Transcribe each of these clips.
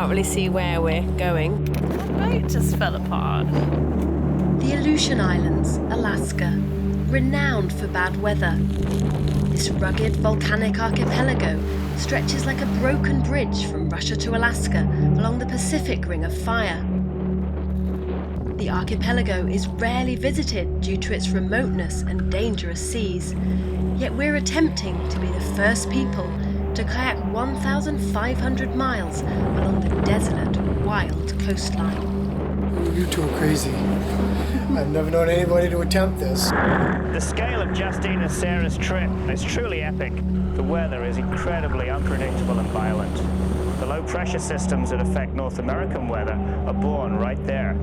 can't really see where we're going. The boat just fell apart. The Aleutian Islands, Alaska, renowned for bad weather. This rugged volcanic archipelago stretches like a broken bridge from Russia to Alaska along the Pacific Ring of Fire. The archipelago is rarely visited due to its remoteness and dangerous seas, yet we're attempting to be the first people to kayak 1,500 miles along the desolate, wild coastline. You two are crazy. I've never known anybody to attempt this. The scale of Justine and Sarah's trip is truly epic. The weather is incredibly unpredictable and violent. The low pressure systems that affect North American weather are born right there.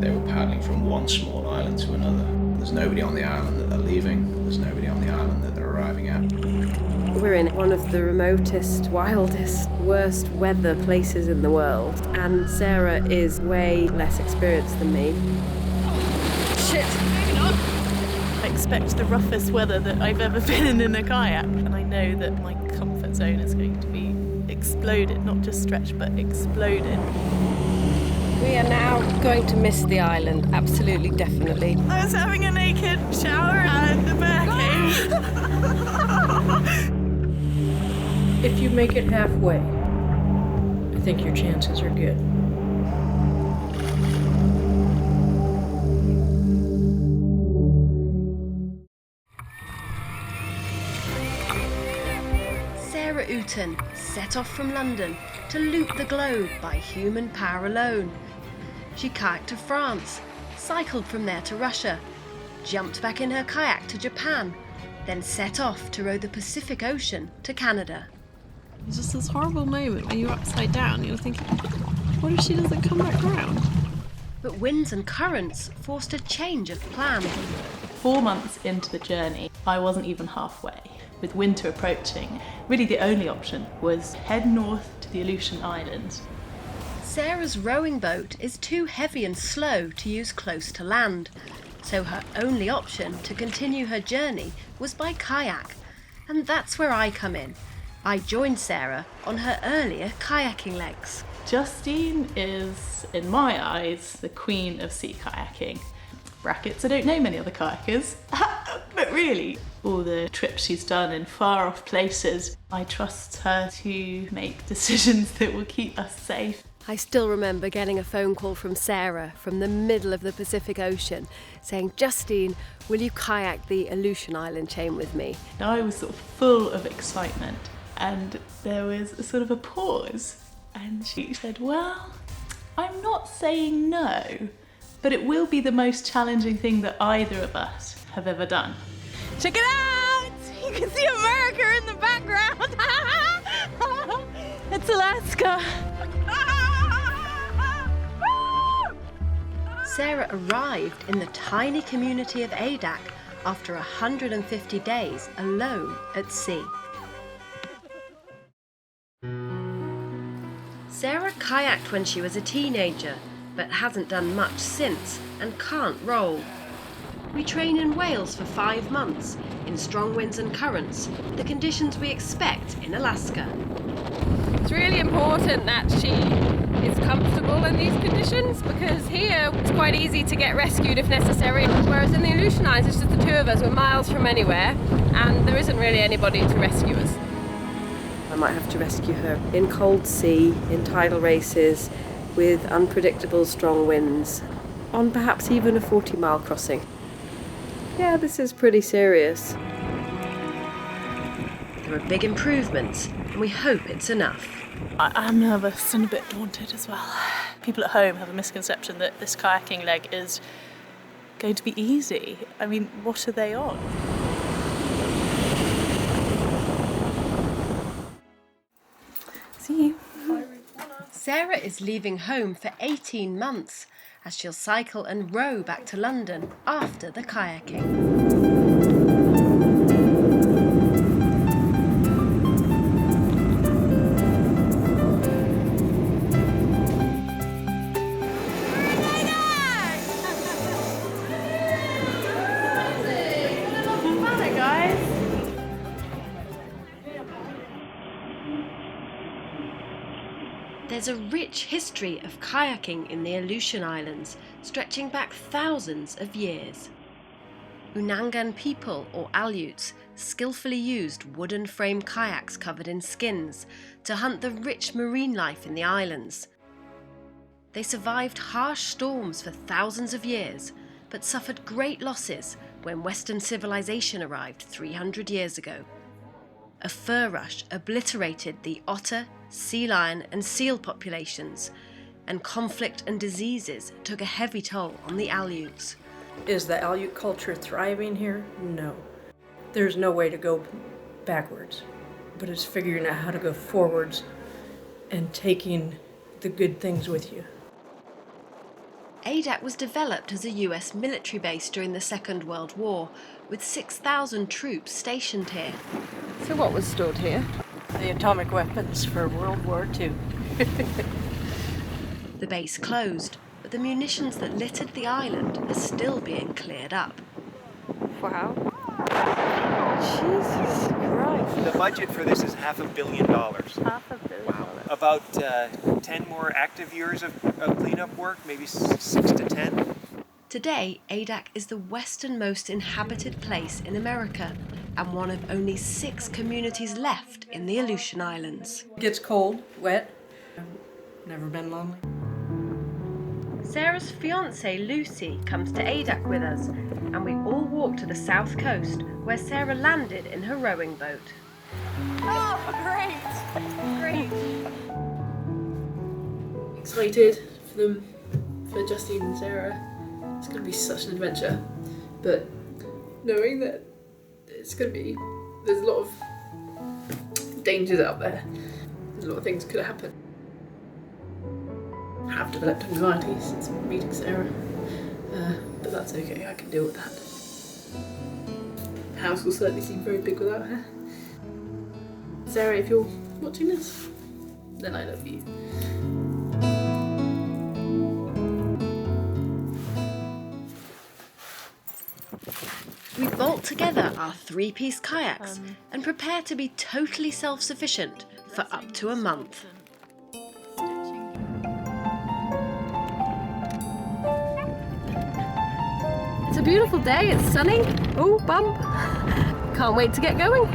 They were paddling from one small island to another. There's nobody on the island that they're leaving. There's nobody on the island that they're arriving at. We're in one of the remotest, wildest, worst weather places in the world, and Sarah is way less experienced than me. Shit, maybe not. I expect the roughest weather that I've ever been in a kayak, and I know that my comfort zone is going to be exploded, not just stretched, but exploded. We are now going to miss the island, absolutely, definitely. I was having a naked shower and the bear came. If you make it halfway, I think your chances are good. Sarah Outen set off from London to loop the globe by human power alone. She kayaked to France, cycled from there to Russia, jumped back in her kayak to Japan, then set off to row the Pacific Ocean to Canada. It's just this horrible moment when you're upside down, you're thinking, what if she doesn't come back around? But winds and currents forced a change of plan. 4 months into the journey, I wasn't even halfway. With winter approaching, really the only option was head north to the Aleutian Islands. Sarah's rowing boat is too heavy and slow to use close to land, so her only option to continue her journey was by kayak. And that's where I come in. I joined Sarah on her earlier kayaking legs. Justine is, in my eyes, the queen of sea-kayaking. Brackets, I don't know many other kayakers, but really, all the trips she's done in far-off places, I trust her to make decisions that will keep us safe. I still remember getting a phone call from Sarah from the middle of the Pacific Ocean saying, Justine, will you kayak the Aleutian Island chain with me? I was sort of full of excitement, and there was a sort of a pause, and she said, well, I'm not saying no, but it will be the most challenging thing that either of us have ever done. Check it out! You can see America in the background! It's Alaska! Sarah arrived in the tiny community of Adak after 150 days alone at sea. Sarah kayaked when she was a teenager, but hasn't done much since and can't roll. We train in Wales for 5 months, in strong winds and currents, the conditions we expect in Alaska. It's really important that she is comfortable in these conditions, because here it's quite easy to get rescued if necessary, whereas in the Aleutian Islands it's just the two of us, we're miles from anywhere and there isn't really anybody to rescue us. I might have to rescue her in cold sea, in tidal races, with unpredictable strong winds, on perhaps even a 40-mile crossing. Yeah, this is pretty serious. There are big improvements, and we hope it's enough. I'm nervous and a bit daunted as well. People at home have a misconception that this kayaking leg is going to be easy. I mean, what are they on? See you. Sarah is leaving home for 18 months, as she'll cycle and row back to London after the kayaking. There's a rich history of kayaking in the Aleutian Islands, stretching back thousands of years. Unangan people, or Aleuts, skillfully used wooden frame kayaks covered in skins to hunt the rich marine life in the islands. They survived harsh storms for thousands of years, but suffered great losses when Western civilization arrived 300 years ago. A fur rush obliterated the otter, sea lion and seal populations, and conflict and diseases took a heavy toll on the Aleuts. Is the Aleut culture thriving here? No. There's no way to go backwards, but it's figuring out how to go forwards and taking the good things with you. Adak was developed as a US military base during the Second World War, with 6,000 troops stationed here. So what was stored here? The atomic weapons for World War II. The base closed, but the munitions that littered the island are still being cleared up. Wow. Jesus Christ. The budget for this is $500 million. $500 million. Wow. About 10 more active years of cleanup work, maybe 6 to 10. Today, Adak is the westernmost inhabited place in America and one of only 6 communities left in the Aleutian Islands. It gets cold, wet. Never been lonely. Sarah's fiancée Lucy comes to Adak with us, and we all walk to the south coast where Sarah landed in her rowing boat. Oh, great! Great. Excited for them, for Justine and Sarah. It's going to be such an adventure, but knowing that there's a lot of dangers out there. There's a lot of things could happen. I have developed anxiety since meeting Sarah, but that's okay, I can deal with that. The house will certainly seem very big without her. Sarah, if you're watching this, then I love you. We bolt together our 3-piece kayaks and prepare to be totally self-sufficient for up to a month. It's a beautiful day, it's sunny. Oh, bump. Can't wait to get going.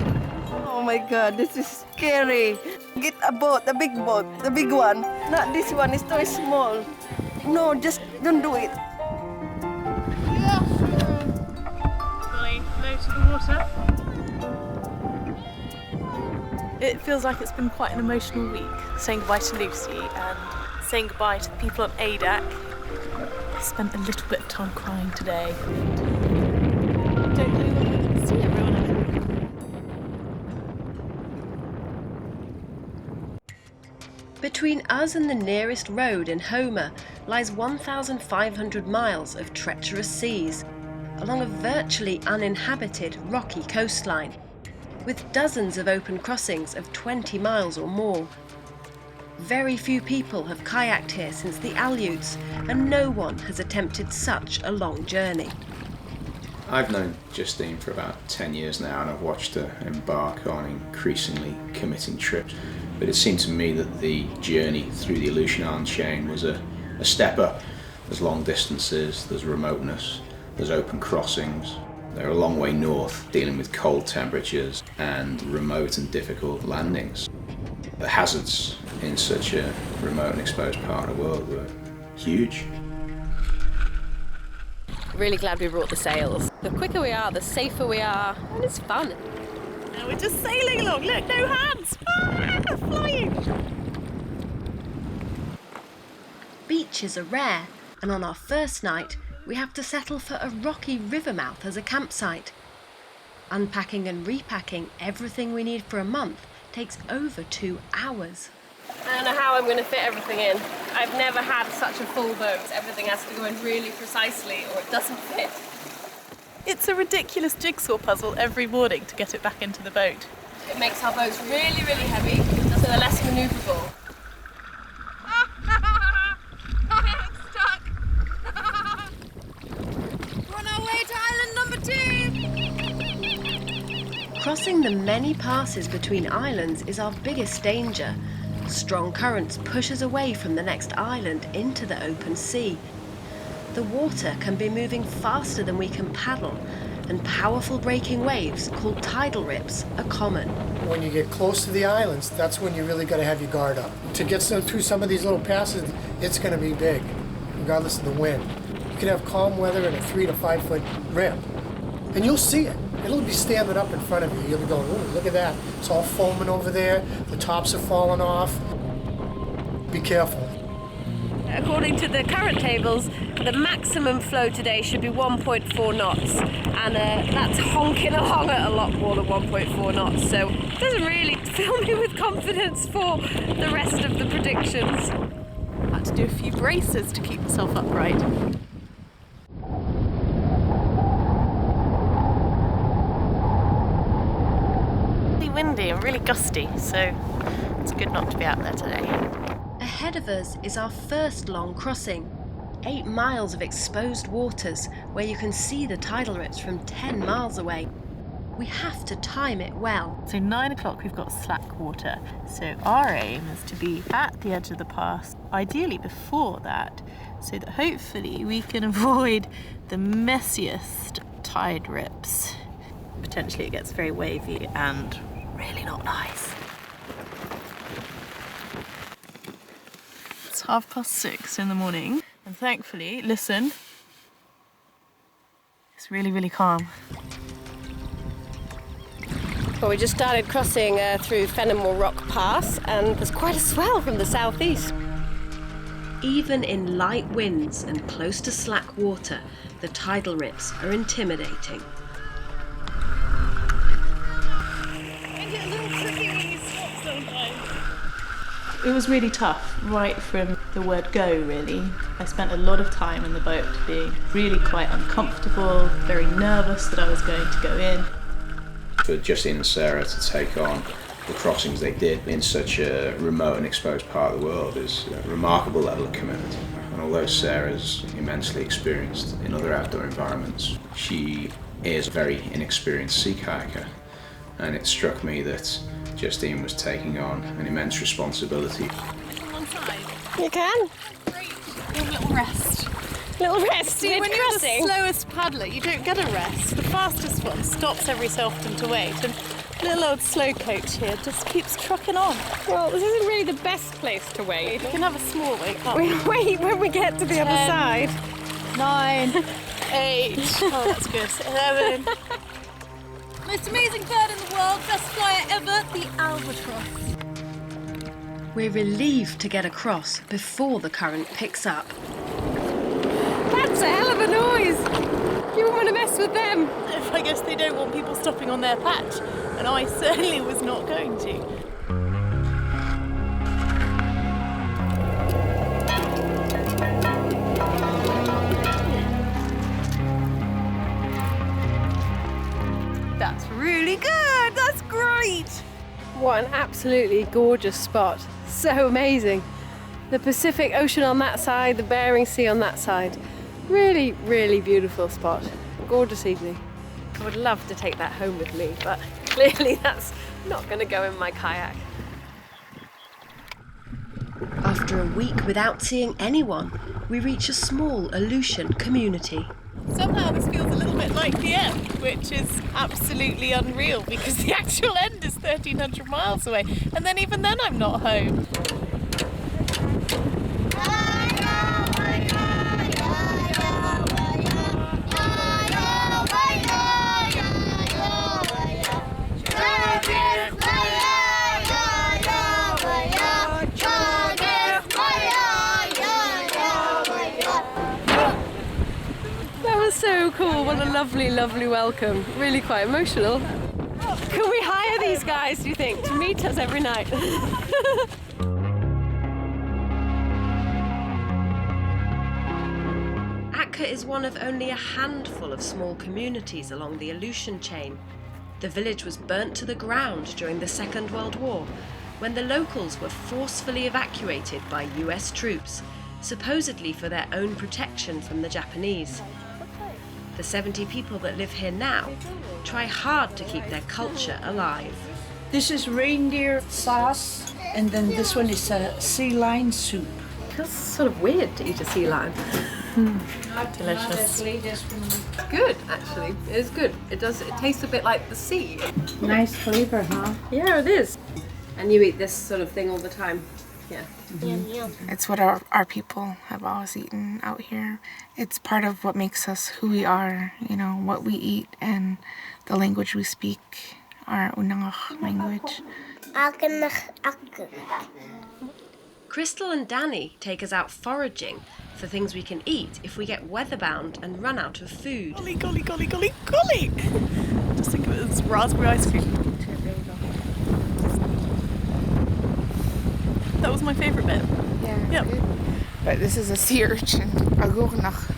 Oh my god, this is scary. Get a boat, the big one. Not this one, it's too small. No, just don't do it. Fully low to the water. It feels like it's been quite an emotional week, saying goodbye to Lucy and saying goodbye to the people on Adak. I spent a little bit of time crying today. Don't know when we're going to see everyone again. Between us and the nearest road in Homer lies 1,500 miles of treacherous seas, along a virtually uninhabited rocky coastline, with dozens of open crossings of 20 miles or more. Very few people have kayaked here since the Aleuts, and no one has attempted such a long journey. I've known Justine for about 10 years now, and I've watched her embark on increasingly committing trips. But it seemed to me that the journey through the Aleutian Island chain was a step up. There's long distances, there's remoteness, there's open crossings. They're a long way north, dealing with cold temperatures and remote and difficult landings. The hazards in such a remote and exposed part of the world were huge. Really glad we brought the sails. The quicker we are, the safer we are, and it's fun. Now we're just sailing along. Look, no hands. Flying. Beaches are rare, and on our first night, we have to settle for a rocky river mouth as a campsite. Unpacking and repacking everything we need for a month takes over 2 hours. I don't know how I'm going to fit everything in. I've never had such a full boat. Everything has to go in really precisely or it doesn't fit. It's a ridiculous jigsaw puzzle every morning to get it back into the boat. It makes our boats really, really heavy, so they're less manoeuvrable. I'm stuck! We're on our way to island number 2! Crossing the many passes between islands is our biggest danger, Strong currents push us away from the next island into the open sea. The water can be moving faster than we can paddle, and powerful breaking waves called tidal rips are common. When you get close to the islands, that's when you really got to have your guard up. To get through some of these little passes, it's going to be big, regardless of the wind. You can have calm weather and a 3 to 5 foot rip, and you'll see it. It'll be standing up in front of you. You'll be going, "Ooh, look at that. It's all foaming over there. The tops are falling off." Be careful. According to the current tables, the maximum flow today should be 1.4 knots, and that's honking along at a lot more than 1.4 knots, so it doesn't really fill me with confidence for the rest of the predictions. Had to do a few braces to keep myself upright. Really windy and really gusty, so it's good not to be out there today. Ahead of us is our first long crossing. 8 miles of exposed waters where you can see the tidal rips from 10 miles away. We have to time it well. So 9 o'clock we've got slack water. So our aim is to be at the edge of the pass, ideally before that, so that hopefully we can avoid the messiest tide rips. Potentially it gets very wavy and really not nice. It's 6:30 in the morning, and thankfully, listen, it's really, really calm. Well, we just started crossing through Fenimore Rock Pass, and there's quite a swell from the southeast. Even in light winds and close to slack water, the tidal rips are intimidating. It was really tough, right from the word go, really. I spent a lot of time in the boat being really quite uncomfortable, very nervous that I was going to go in. For Justine and Sarah to take on the crossings they did in such a remote and exposed part of the world is a remarkable level of commitment. And although Sarah's immensely experienced in other outdoor environments, she is a very inexperienced sea kayaker. And it struck me that Justine was taking on an immense responsibility. You can. Great. A little rest. Little rest. See, when you're the slowest paddler, you don't get a rest. The fastest one stops every so often to wait, and little old slow coach here just keeps trucking on. Well, this isn't really the best place to wait. We can have a small wait, can't we? Wait when we get to the 10, other side. 9, 8. Oh, that's good. 11. Most amazing bird in the world, best flyer ever, the albatross. We're relieved to get across before the current picks up. That's a hell of a noise! You wouldn't want to mess with them. I guess they don't want people stopping on their patch, and I certainly was not going to. That's really good! That's great! What an absolutely gorgeous spot. So amazing. The Pacific Ocean on that side, the Bering Sea on that side. Really, really beautiful spot. Gorgeous evening. I would love to take that home with me, but clearly that's not going to go in my kayak. After a week without seeing anyone, we reach a small Aleutian community. Somehow this feels a little bit like the end, which is absolutely unreal because the actual end is 1,300 miles away, and then even then I'm not home. So cool, what a lovely, lovely welcome. Really quite emotional. Can we hire these guys, do you think, to meet us every night? Atka is one of only a handful of small communities along the Aleutian chain. The village was burnt to the ground during the Second World War, when the locals were forcefully evacuated by US troops, supposedly for their own protection from the Japanese. The 70 people that live here now try hard to keep their culture alive. This is reindeer sauce And then this one is a sea lion soup. It feels sort of weird to eat a sea lion. Delicious. It's good, actually. It is good. It tastes a bit like the sea. Nice flavour, huh? Yeah, it is. And you eat this sort of thing all the time. Yeah. It's what our people have always eaten out here. It's part of what makes us who we are, you know, what we eat and the language we speak, our Unimak language. Crystal and Danny take us out foraging for things we can eat if we get weatherbound and run out of food. Golly, golly, golly, golly, golly! Just think of it as raspberry ice cream. That was my favourite bit. Yeah. Yep. Good. But this is a sea urchin, a gurnach.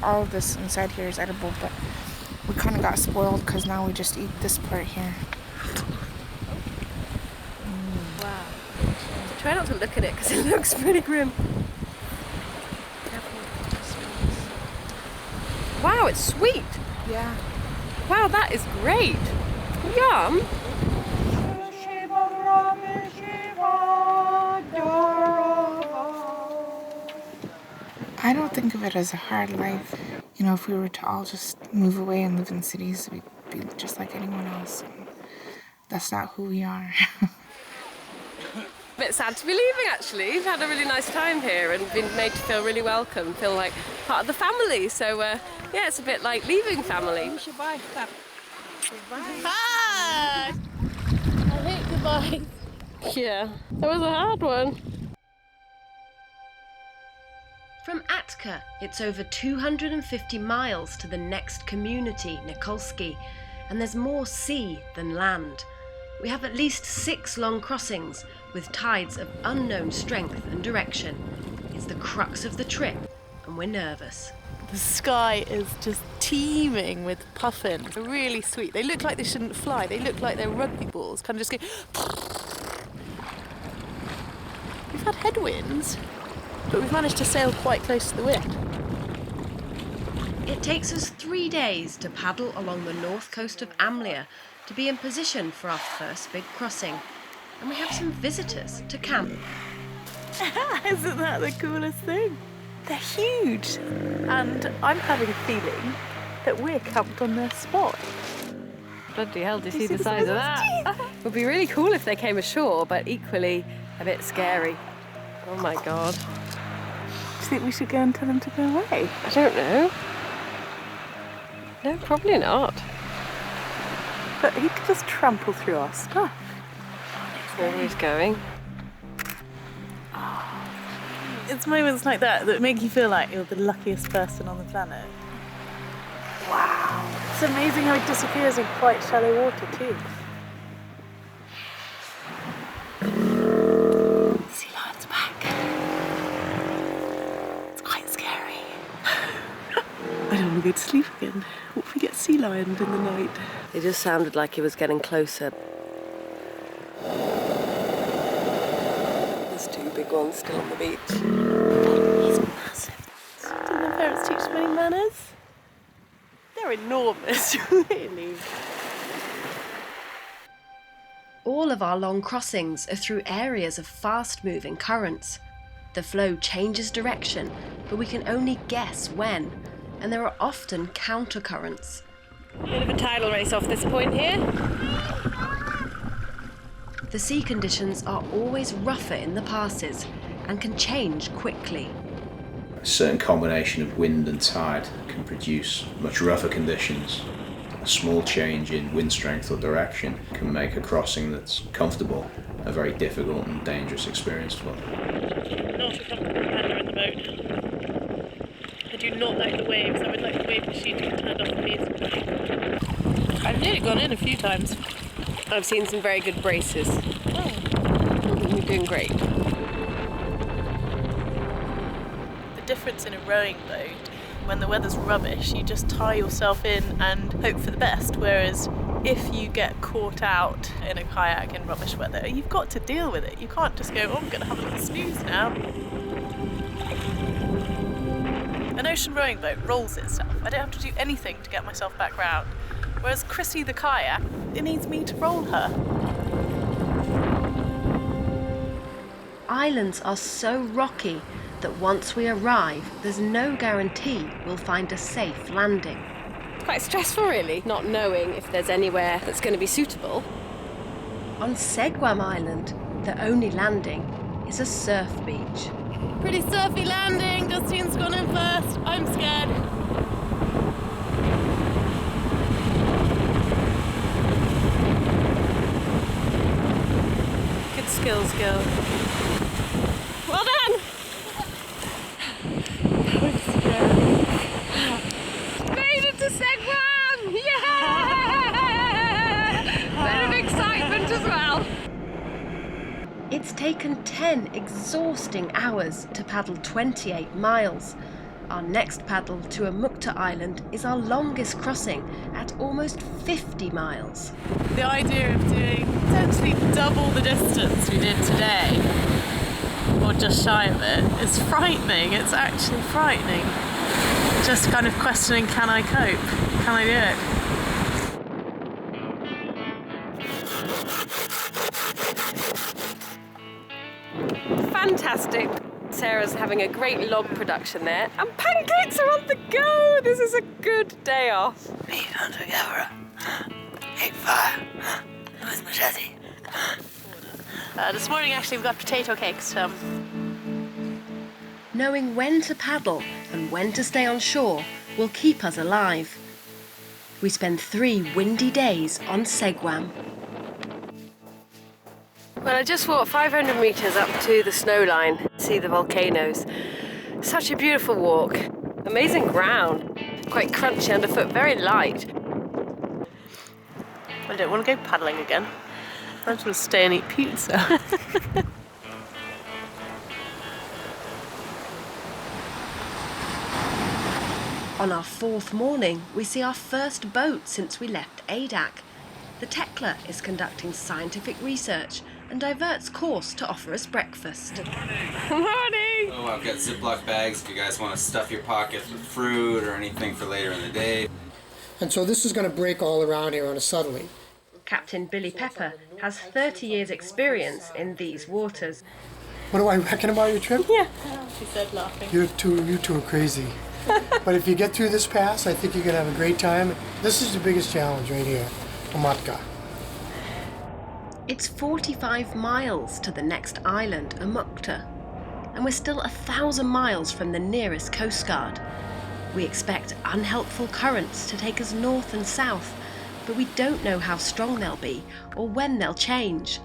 All of this inside here is edible, but we kind of got spoiled because now we just eat this part here. Wow. Try not to look at it because it looks pretty grim. Wow, it's sweet. Yeah. Wow, that is great. Yum. I don't think of it as a hard life. You know, if we were to all just move away and live in cities, we'd be just like anyone else. And that's not who we are. A bit sad to be leaving, actually. We've had a really nice time here and been made to feel really welcome, feel like part of the family. So, yeah, it's a bit like leaving family. Goodbye. Hi! I hate goodbye. Yeah, that was a hard one. From Atka, it's over 250 miles to the next community, Nikolski, and there's more sea than land. We have at least 6 long crossings with tides of unknown strength and direction. It's the crux of the trip, and we're nervous. The sky is just teeming with puffins. They're really sweet. They look like they shouldn't fly. They look like they're rugby balls, kind of just go... We've had headwinds, but we've managed to sail quite close to the wind. It takes us 3 days to paddle along the north coast of Amlia to be in position for our first big crossing. And we have some visitors to camp. Isn't that the coolest thing? They're huge. And I'm having a feeling that we're camped on their spot. Bloody hell, do you see the size of that? It would be really cool if they came ashore, but equally a bit scary. Oh my god. Do you think we should go and tell them to go away? I don't know. No, probably not. But he could just trample through our stuff. Where he's going. It's moments like that that make you feel like you're the luckiest person on the planet. Wow. It's amazing how it disappears in quite shallow water too. Sea lion's back. It's quite scary. I don't want to go to sleep again. What if we get sea lioned in the night? It just sounded like he was getting closer. There's 2 big ones still on the beach. He's massive. Didn't the parents teach them any manners? They're enormous, really. All of our long crossings are through areas of fast-moving currents. The flow changes direction, but we can only guess when, and there are often countercurrents. Bit of a tidal race off this point here. The sea conditions are always rougher in the passes and can change quickly. A certain combination of wind and tide can produce much rougher conditions. A small change in wind strength or direction can make a crossing that's comfortable a very difficult and dangerous experience for them. Not a comfortable paddler in the boat. I do not like the waves. I would like the wave machine to be turned off, please. I've nearly gone in a few times. I've seen some very good braces. You're doing great. The difference in a rowing boat, when the weather's rubbish, you just tie yourself in and hope for the best, whereas if you get caught out in a kayak in rubbish weather, you've got to deal with it. You can't just go, oh, I'm going to have a little snooze now. An ocean rowing boat rolls itself. I don't have to do anything to get myself back round. Whereas Chrissy the kayak, it needs me to roll her. islands are so rocky that once we arrive, there's no guarantee we'll find a safe landing. It's quite stressful, really, not knowing if there's anywhere that's going to be suitable. On Segwam Island, the only landing is a surf beach. Pretty surfy landing. Justine's gone in first. I'm scared. Good skills, girl. Well done! Made it to Segwam! Yeah! Bit of excitement as well. It's taken 10 exhausting hours to paddle 28 miles. Our next paddle to Amukta Island is our longest crossing at almost 50 miles. The idea of doing potentially double the distance we did today, or just shy of it, is frightening. It's actually frightening. Just kind of questioning, can I cope? Can I do it? Fantastic. Sarah's having a great log production there, and pancakes are on the go. This is a good day off. Me hunter-gatherer. Ate fire. With machete. This morning, actually, we've got potato cakes. Knowing when to paddle and when to stay on shore will keep us alive. We spend 3 windy days on Segwam. Well, I just walked 500 metres up to the snow line, see the volcanoes. Such a beautiful walk. Amazing ground. Quite crunchy underfoot, very light. I don't want to go paddling again. I just want to stay and eat pizza. On our 4th morning, we see our first boat since we left Adak. The Tekla is conducting scientific research and diverts course to offer us breakfast. Good morning! Oh, I've got Ziploc bags if you guys want to stuff your pockets with fruit or anything for later in the day. And so this is going to break all around here on a southerly. Captain Billy Pepper has 30 years' experience in these waters. What do I reckon about your trip? Yeah, she said, laughing. You two are crazy. But if you get through this pass, I think you're going to have a great time. This is the biggest challenge right here, Atka. It's 45 miles to the next island, Amukta, and we're still 1,000 miles from the nearest coast guard. We expect unhelpful currents to take us north and south, but we don't know how strong they'll be or when they'll change.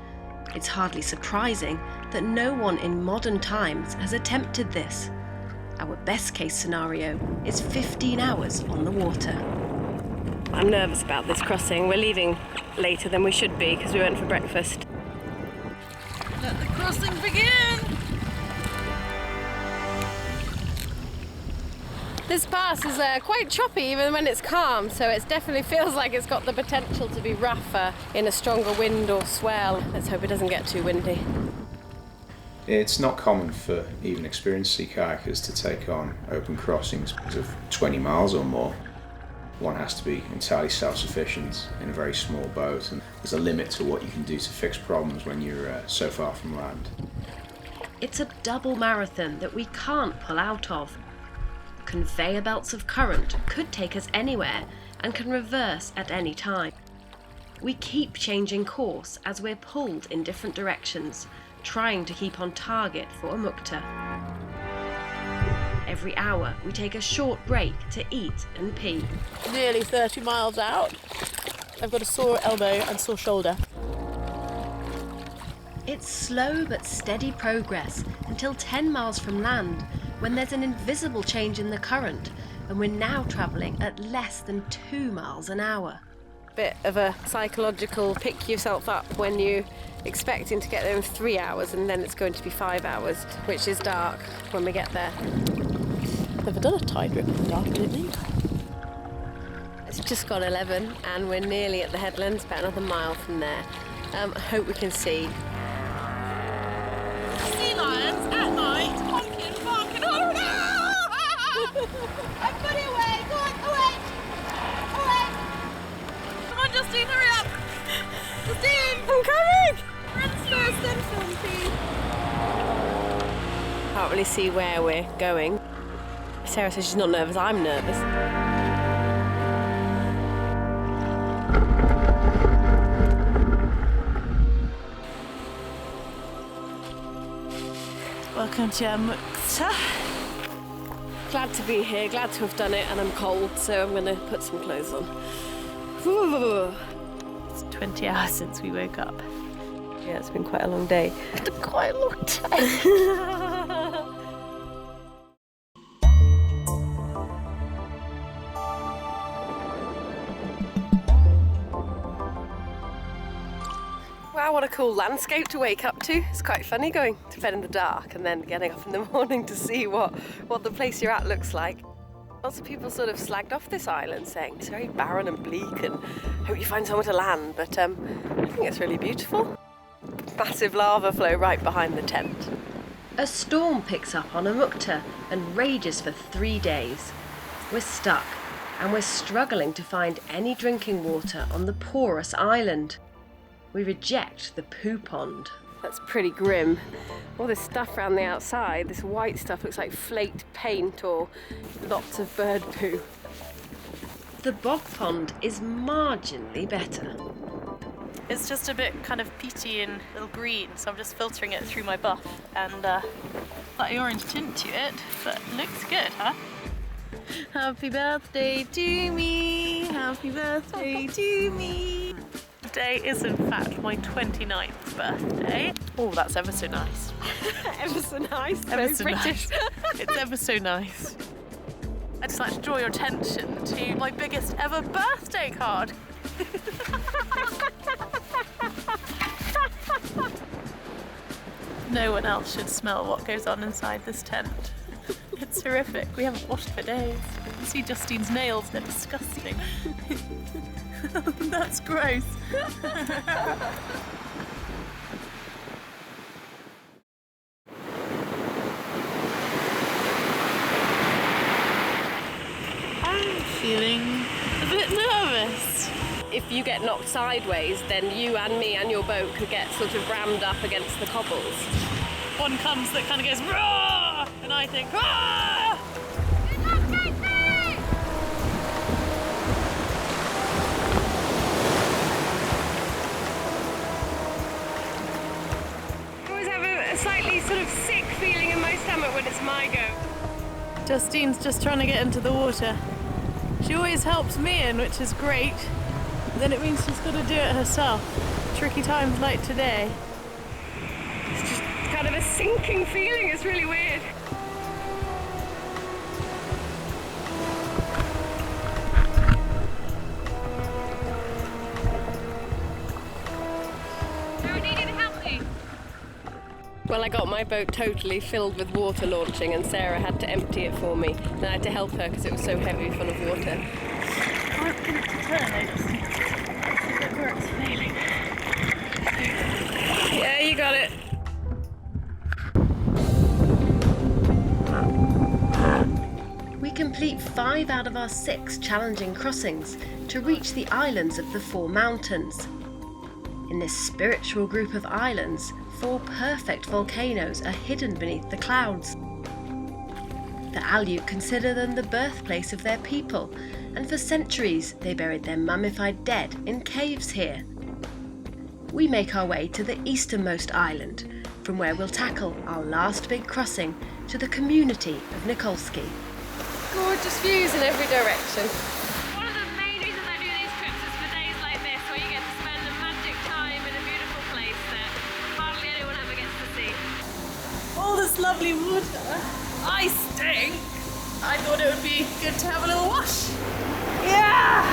It's hardly surprising that no one in modern times has attempted this. Our best case scenario is 15 hours on the water. I'm nervous about this crossing. We're leaving later than we should be because we went for breakfast. Let the crossing begin! This pass is quite choppy even when it's calm, so it definitely feels like it's got the potential to be rougher in a stronger wind or swell. Let's hope it doesn't get too windy. It's not common for even experienced sea kayakers to take on open crossings of 20 miles or more. One has to be entirely self-sufficient in a very small boat, and there's a limit to what you can do to fix problems when you're so far from land. It's a double marathon that we can't pull out of. Conveyor belts of current could take us anywhere and can reverse at any time. We keep changing course as we're pulled in different directions, trying to keep on target for Amukta. Every hour we take a short break to eat and pee. Nearly 30 miles out. I've got a sore elbow and sore shoulder. It's slow but steady progress until 10 miles from land, when there's an invisible change in the current and we're now travelling at less than 2 miles an hour. Bit of a psychological pick yourself up when you're expecting to get there in 3 hours and then it's going to be 5 hours, which is dark when we get there. Never done a tide rip in the dark, didn't you? It's just gone 11 and we're nearly at the headlands, about another mile from there. I hope we can see. Sea lions at night, honking, barking, oh no! Everybody away, go on, away! Away! Come on, Justine, hurry up! Justine! I'm coming! Run first, then film, please. Can't really see where we're going. Sarah says she's not nervous, I'm nervous. Welcome to Mukta. Glad to be here, glad to have done it, and I'm cold, so I'm going to put some clothes on. Ooh. It's 20 hours since we woke up. Yeah, it's been quite a long day. Quite a long day. Wow, what a cool landscape to wake up to. It's quite funny going to bed in the dark and then getting up in the morning to see what the place you're at looks like. Lots of people sort of slagged off this island, saying it's very barren and bleak and hope you find somewhere to land, but I think it's really beautiful. Massive lava flow right behind the tent. A storm picks up on Amukta and rages for 3 days. We're stuck and we're struggling to find any drinking water on the porous island. We reject the poo pond. That's pretty grim. All this stuff around the outside, this white stuff looks like flaked paint or lots of bird poo. The bog pond is marginally better. It's just a bit kind of peaty and a little green, so I'm just filtering it through my buff and got the orange tint to it, but it looks good, huh? Happy birthday to me, happy birthday to me. Today is in fact my 29th birthday. Oh, that's ever so nice. Ever so nice, Ever very so British. nice. It's ever so nice. I'd just like to draw your attention to my biggest ever birthday card. No one else should smell what goes on inside this tent. It's horrific. We haven't washed for days. You see Justine's nails, they're disgusting. That's gross. I'm feeling a bit nervous. If you get knocked sideways, then you and me and your boat could get sort of rammed up against the cobbles. One comes that kind of goes, "Roar!" and I think, "Ah!" I always have a slightly sort of sick feeling in my stomach when it's my go. Justine's just trying to get into the water. She always helps me in, which is great. Then it means she's got to do it herself. Tricky times like today. It's just kind of a sinking feeling, it's really weird. Do we need you to help me? Well, I got my boat totally filled with water launching and Sarah had to empty it for me. Then I had to help her because it was so heavy full of water. I couldn't turn, I just think that Crux failing. Yeah, you got it. We complete 5 out of our 6 challenging crossings to reach the islands of the 4 mountains. In this spiritual group of islands, 4 perfect volcanoes are hidden beneath the clouds. The Aleut consider them the birthplace of their people, and for centuries they buried their mummified dead in caves here. We make our way to the easternmost island, from where we'll tackle our last big crossing to the community of Nikolski. Gorgeous views in every direction. One of the main reasons I do these trips is for days like this, where you get to spend a magic time in a beautiful place that hardly anyone ever gets to see. All this lovely water. I stink. I thought it would be good to have a little wash. Yeah!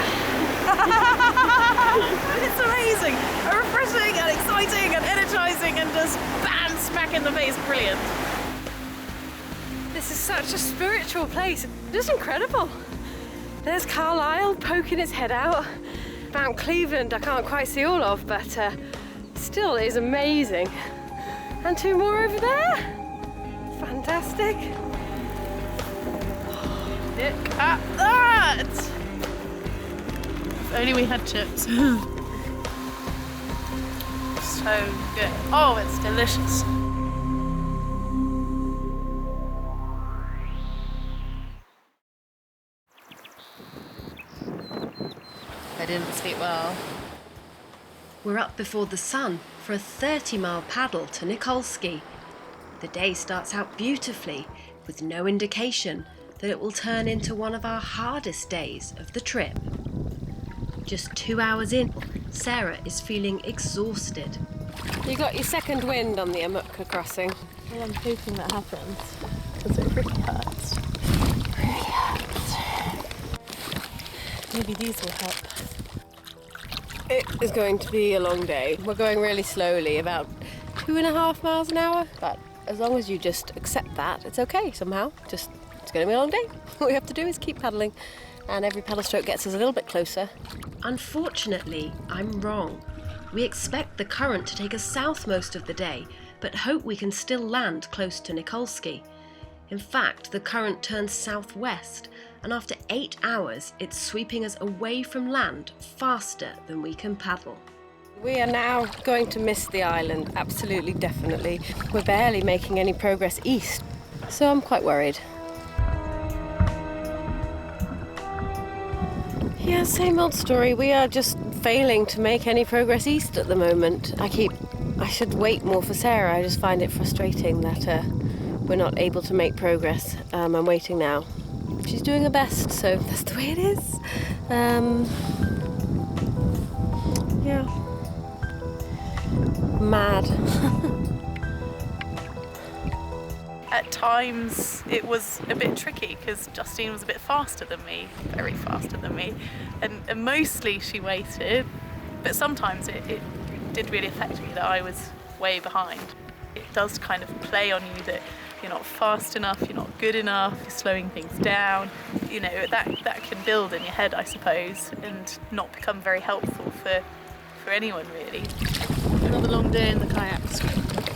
It's amazing. Refreshing and exciting and energizing and just bam, smack in the face. Brilliant. This is such a spiritual place. Just incredible. There's Carlisle poking his head out. Mount Cleveland I can't quite see all of, but still is amazing. And 2 more over there. Fantastic. Look at that! If only we had chips. So good. Oh, it's delicious. I didn't sleep well. We're up before the sun for a 30-mile paddle to Nikolski. The day starts out beautifully, with no indication that it will turn into one of our hardest days of the trip. Just 2 hours in, Sarah is feeling exhausted. You got your second wind on the Atka crossing. Well, I'm hoping that happens, because it really hurts. Really hurts. Maybe these will help. It is going to be a long day. We're going really slowly, about 2.5 miles an hour. But as long as you just accept that, it's okay somehow. It's going to be a long day. All we have to do is keep paddling, and every paddle stroke gets us a little bit closer. Unfortunately, I'm wrong. We expect the current to take us south most of the day, but hope we can still land close to Nikolski. In fact, the current turns southwest, and after 8 hours, it's sweeping us away from land faster than we can paddle. We are now going to miss the island, absolutely, definitely. We're barely making any progress east, so I'm quite worried. Yeah, same old story. We are just failing to make any progress east at the moment. I should wait more for Sarah. I just find it frustrating that we're not able to make progress. I'm waiting now. She's doing her best, so that's the way it is. Yeah. Mad. At times it was a bit tricky because Justine was a bit faster than me, very faster than me, and mostly she waited, but sometimes it did really affect me that I was way behind. It does kind of play on you that you're not fast enough, you're not good enough, you're slowing things down. You know, that can build in your head, I suppose, and not become very helpful for anyone really. Another long day in the kayaks.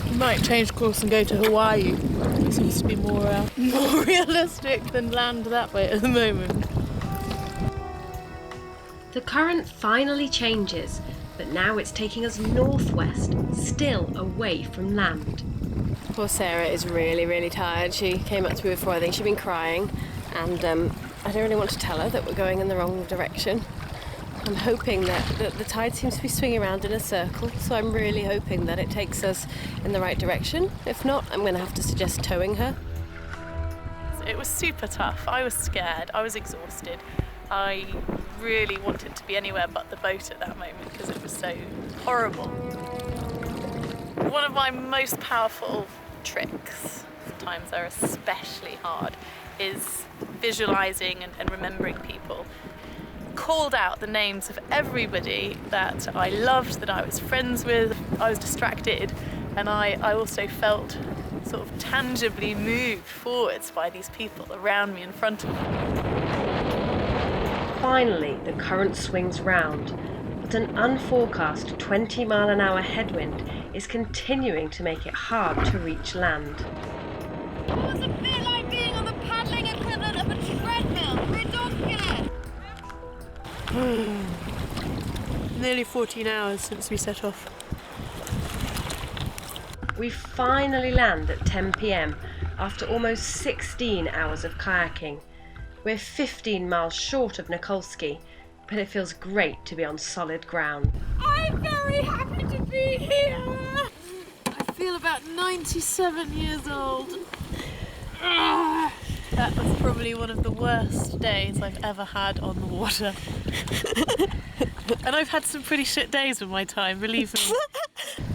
You might change course and go to Hawaii. It seems to be more realistic than land that way at the moment. The current finally changes, but now it's taking us northwest, still away from land. Poor Sarah is really, really tired. She came up to me before, I think she'd been crying, and I don't really want to tell her that we're going in the wrong direction. I'm hoping that the tide seems to be swinging around in a circle, so I'm really hoping that it takes us in the right direction. If not, I'm going to have to suggest towing her. It was super tough. I was scared, I was exhausted. I really wanted to be anywhere but the boat at that moment because it was so horrible. One of my most powerful tricks, sometimes they're especially hard, is visualizing and remembering people. Called out the names of everybody that I loved, that I was friends with. I was distracted, and I also felt sort of tangibly moved forwards by these people around me, in front of me. Finally, the current swings round, but an unforecast 20-mile-an-hour headwind is continuing to make it hard to reach land. It was a bit like being on the paddling equivalent of a treadmill. Ridiculous. Nearly 14 hours since we set off. We finally land at 10 p.m. after almost 16 hours of kayaking. We're 15 miles short of Nikolski, but it feels great to be on solid ground. I'm very happy to be here. I feel about 97 years old. That was probably one of the worst days I've ever had on the water. And I've had some pretty shit days in my time, believe me.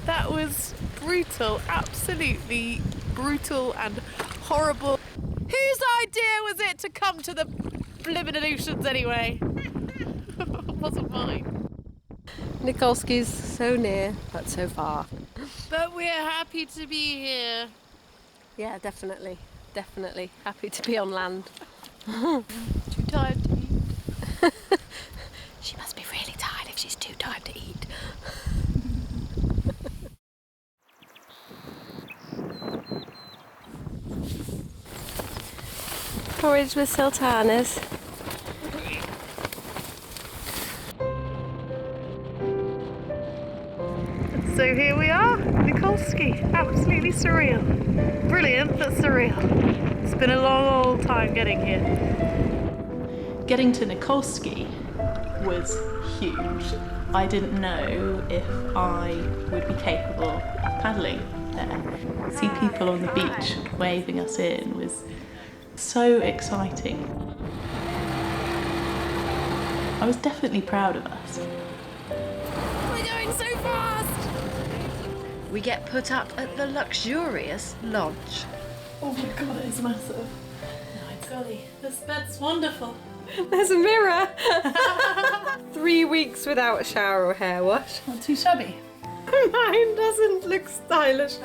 That was brutal, absolutely brutal and horrible. Whose idea was it to come to the blimmin' Aleutians anyway? It wasn't mine. Nikolski's so near, but so far. But we're happy to be here. Yeah, definitely. Definitely happy to be on land. Too tired to eat. She must be really tired if she's too tired to eat. Porridge with sultanas. So here we are, Nikolski. Absolutely surreal. Brilliant, but surreal. It's been a long old time getting here. Getting to Nikolski was huge. I didn't know if I would be capable of paddling there. See people on the beach waving us in was so exciting. I was definitely proud of us. We're going so fast! We get put up at the luxurious lodge. Oh my god, it is massive. Golly, this bed's wonderful. There's a mirror. 3 weeks without a shower or hair wash. Not too shabby. Mine doesn't look stylish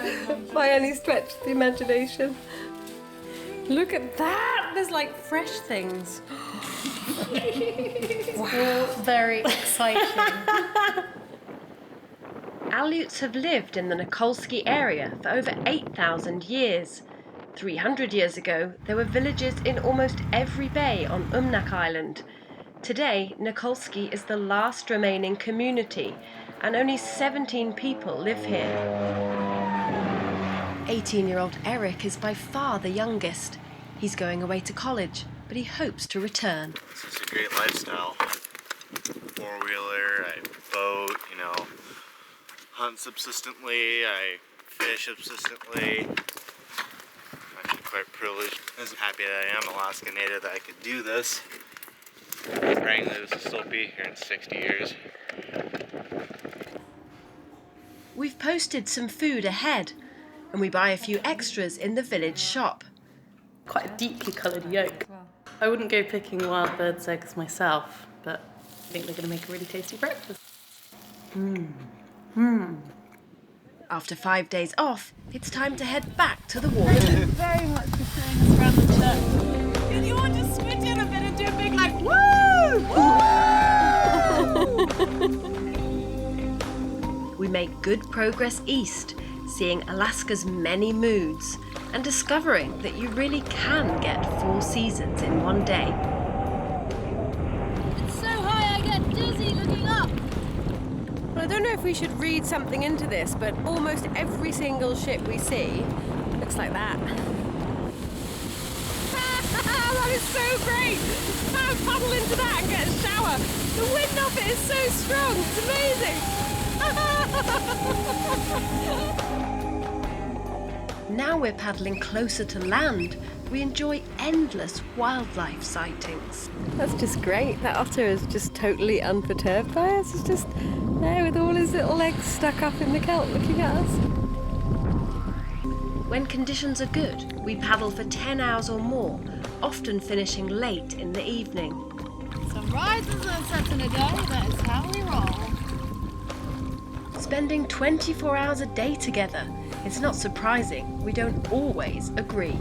by any stretch of the imagination. Look at that! There's like fresh things. Wow. Very exciting. Aleuts have lived in the Nikolski area for over 8,000 years. 300 years ago, there were villages in almost every bay on Unimak Island. Today, Nikolski is the last remaining community, and only 17 people live here. 18-year-old Eric is by far the youngest. He's going away to college, but he hopes to return. This is a great lifestyle. Four-wheeler, I boat, hunt subsistently, I fish subsistently. I'm quite privileged. I'm happy that I am Alaskan native that I could do this. Frankly, this will still be here in 60 years. We've posted some food ahead, and we buy a few extras in the village shop. Quite a deeply coloured yolk. I wouldn't go picking wild birds' eggs myself, but I think they're going to make a really tasty breakfast. After 5 days off, it's time to head back to the water. Thank you very much for showing us around the church. Can you all just switch in a bit and do a big like, woo! We make good progress east, seeing Alaska's many moods, and discovering that you really can get 4 seasons in one day. It's so high I get dizzy looking up. Well, I don't know if we should read something into this, but almost every single ship we see looks like that. That is so great! Now paddle into that and get a shower. The wind of it is so strong, it's amazing! Now we're paddling closer to land, we enjoy endless wildlife sightings. That's just great. That otter is just totally unperturbed by us. He's just there with all his little legs stuck up in the kelp looking at us. When conditions are good, we paddle for 10 hours or more, often finishing late in the evening. Some rises and sets in a day, that is how we roll. Spending 24 hours a day together, it's not surprising we don't always agree.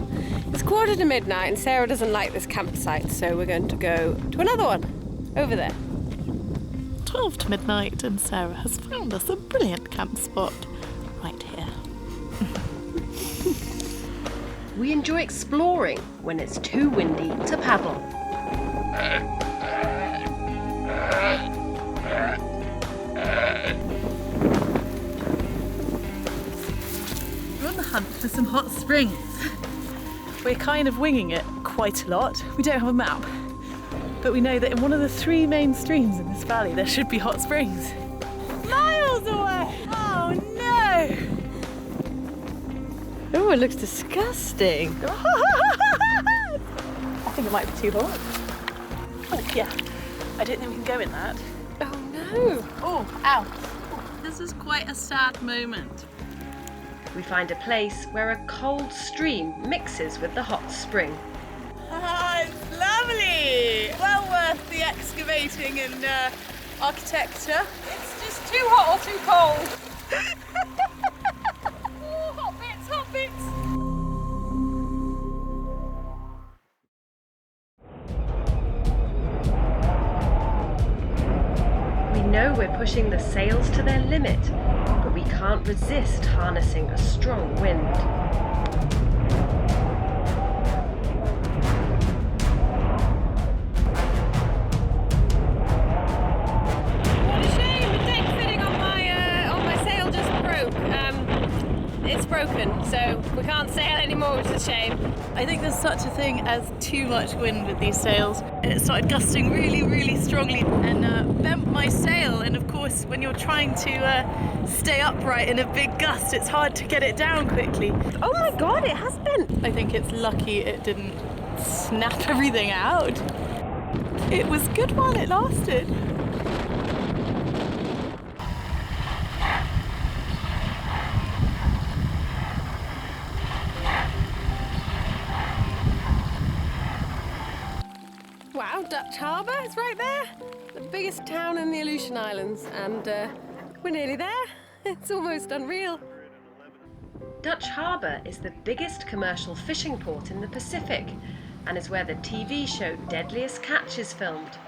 It's midquarter and Sarah doesn't like this campsite, so we're going to go to another one, over there. 12 to midnight and Sarah has found us a brilliant camp spot right here. We enjoy exploring when it's too windy to paddle. We're on the hunt for some hot springs. We're kind of winging it quite a lot. We don't have a map, but we know that in one of the 3 main streams in this valley there should be hot springs. Miles away! Oh no! Oh, it looks disgusting. I think it might be too hot. Oh yeah, I don't think we can go in that. Oh no! Oh, ow. This is quite a sad moment. We find a place where a cold stream mixes with the hot spring. Ah, it's lovely! Well worth the excavating and architecture. It's just too hot or too cold. Oh, hot bits, hot bits. We know we're pushing the sails to their limit, but we can't resist harnessing a strong wind. What a shame! The deck fitting on my sail just broke. It's broken, so we can't sail anymore, which is a shame. I think there's such a thing as too much wind with these sails. and it started gusting really, really strongly and bent my sail. And of course, when you're trying to stay upright in a big gust, it's hard to get it down quickly. Oh my god, it has bent! I think it's lucky it didn't snap everything out. It was good while it lasted. Wow, Dutch Harbour is right there. The biggest town in the Aleutian Islands, and we're nearly there. It's almost unreal. Dutch Harbour is the biggest commercial fishing port in the Pacific and is where the TV show Deadliest Catch is filmed.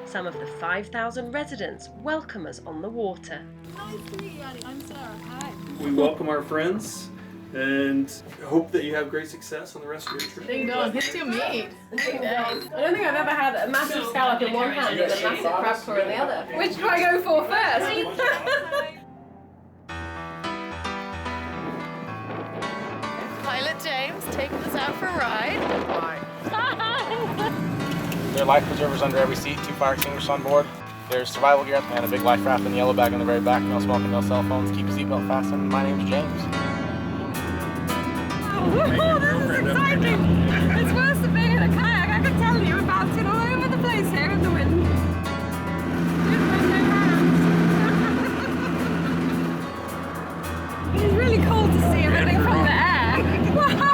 Some of the 5,000 residents welcome us on the water. Nice to meet you, Adik. I'm Sarah. Hi. We welcome our friends and hope that you have great success on the rest of your trip. Ding dong, it's your meat. Ding dong. I don't think I've ever had a massive scallop in one hand and a massive crab claw in the other. Which do I go for first? Pilot James taking us out for a ride. There are life preservers under every seat, 2 fire extinguishers on board. There's survival gear and a big life raft in the yellow bag on the very back. No smoking, no cell phones. Keep your seatbelt fastened. My name's James. Oh, this is exciting! It's worse than being in a kayak. I can tell you, we're bouncing all over the place here in the wind. It's really cool to see everything from the air. Wow!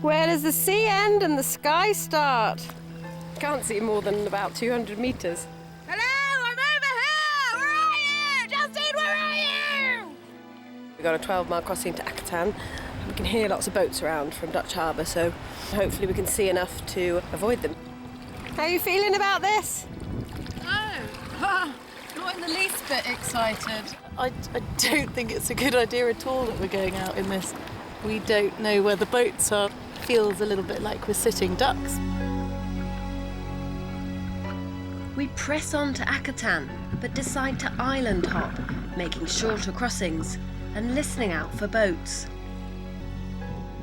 Where does the sea end and the sky start? Can't see more than about 200 meters. Hello, I'm over here! Where are you? Justine, where are you? We've got a 12-mile crossing to Atka. We can hear lots of boats around from Dutch Harbour, so hopefully we can see enough to avoid them. How are you feeling about this? Oh, not in the least bit excited. I don't think it's a good idea at all that we're going out in this. We don't know where the boats are. Feels a little bit like we're sitting ducks. We press on to Atka, but decide to island hop, making shorter crossings and listening out for boats.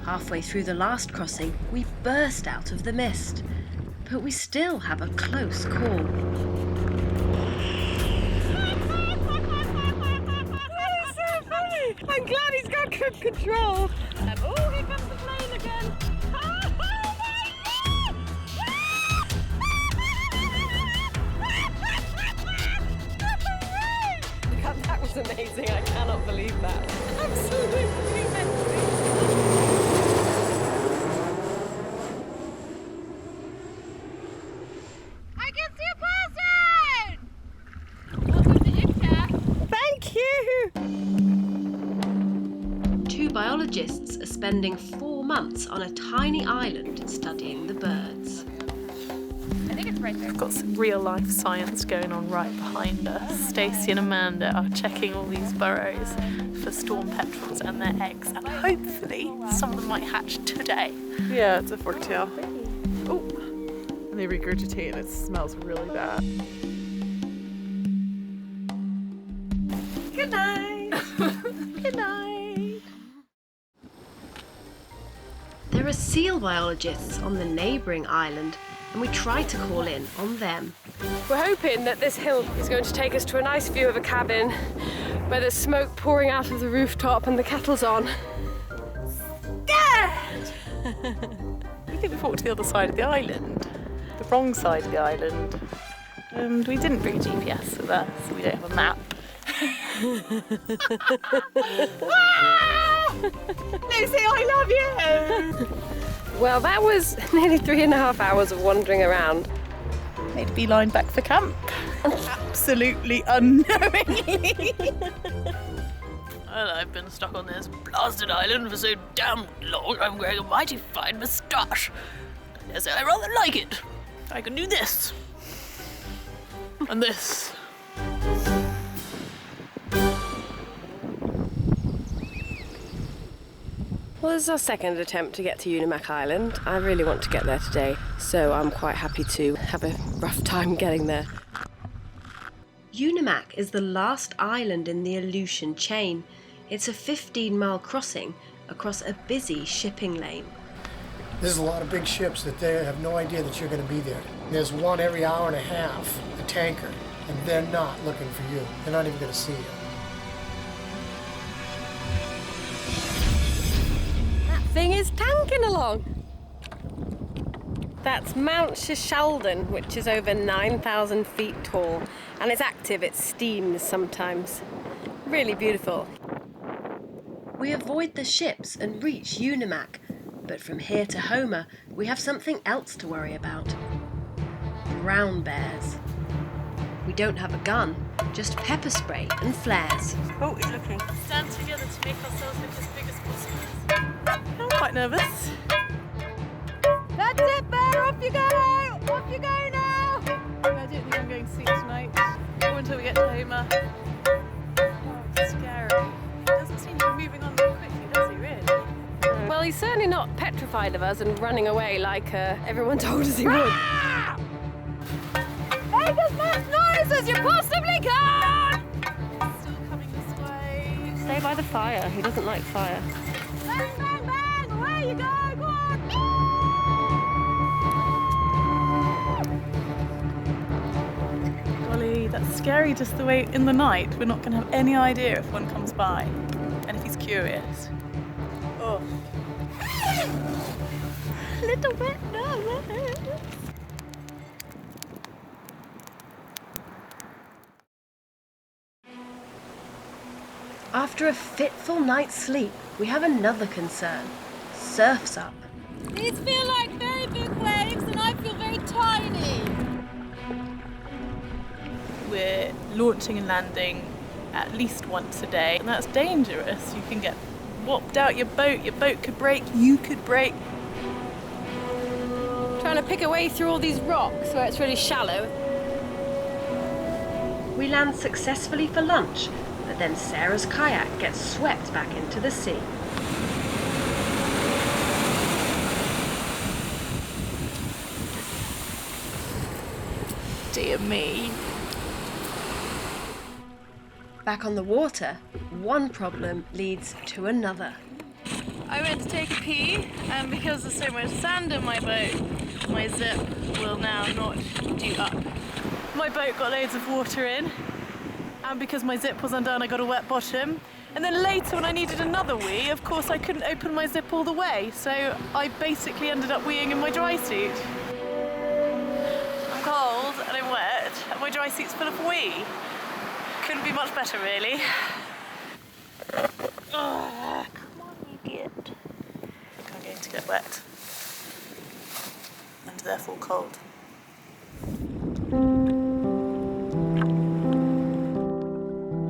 Halfway through the last crossing, we burst out of the mist, but we still have a close call. That is so funny! I'm glad he's got good control. Oh, here comes the plane again. That was amazing. I cannot believe that. Absolutely amazing. I can see a person! Welcome to Adak. Thank you! 2 biologists are spending 4 months on a tiny island studying the birds. I think it's right there. We've got some real life science going on right behind us. Stacey and Amanda are checking all these burrows for storm petrels and their eggs, and hopefully some of them might hatch today. Yeah, it's a forktail. Oh, and they regurgitate and it smells really bad. Good night. Good night. There are seal biologists on the neighbouring island, and we try to call in on them. We're hoping that this hill is going to take us to a nice view of a cabin where there's smoke pouring out of the rooftop and the kettle's on. Scared! We think we've walked to the other side of the island, the wrong side of the island. And we didn't bring a GPS with us, so we don't have a map. Lucy, I love you! Well, that was nearly 3.5 hours of wandering around. Made a beeline back for camp. Absolutely unknowingly. Well, I've been stuck on this blasted island for so damn long, I'm growing a mighty fine moustache. Yes, I rather like it. I can do this. And this. Well, this is our second attempt to get to Unimak Island. I really want to get there today, so I'm quite happy to have a rough time getting there. Unimak is the last island in the Aleutian chain. It's a 15-mile crossing across a busy shipping lane. There's a lot of big ships that they have no idea that you're going to be there. There's one every hour and a half, a tanker, and they're not looking for you. They're not even going to see you. That thing is tanking along. That's Mount Sheliakof, which is over 9,000 feet tall, and it's active, it steams sometimes. Really beautiful. We avoid the ships and reach Unimak, but from here to Homer, we have something else to worry about. Brown bears. We don't have a gun, just pepper spray and flares. Oh, he's looking. Stand together to make ourselves look as big as possible. I'm quite nervous. That's it, bear! Off you go! Off you go now! I don't think I'm going to sleep tonight. Or until we get to Homer. Oh, it's scary. He doesn't seem to be moving on that quickly, does he, really? Well, he's certainly not petrified of us and running away like everyone told us he would. Make as much noise as you possibly can! Still coming this way. Stay by the fire. He doesn't like fire. Bang, bang, bang! Away you go! Go on! Golly, that's scary just the way in the night. We're not going to have any idea if one comes by. And if he's curious. Oh. Little bit nervous. After a fitful night's sleep, we have another concern. Surf's up. These feel like very big waves and I feel very tiny. We're launching and landing at least once a day, and that's dangerous. You can get whopped out your boat could break, you could break. Trying to pick a way through all these rocks where it's really shallow. We land successfully for lunch, but then Sarah's kayak gets swept back into the sea. Dear me. Back on the water, one problem leads to another. I went to take a pee, and because there's so much sand in my boat, my zip will now not do up. My boat got loads of water in, and because my zip was undone, I got a wet bottom. And then later, when I needed another wee, of course I couldn't open my zip all the way, so I basically ended up weeing in my dry suit. I'm cold, and I'm wet, and my dry suit's full of wee. Couldn't be much better, really. Come on, you git. I'm going to get wet. And therefore cold.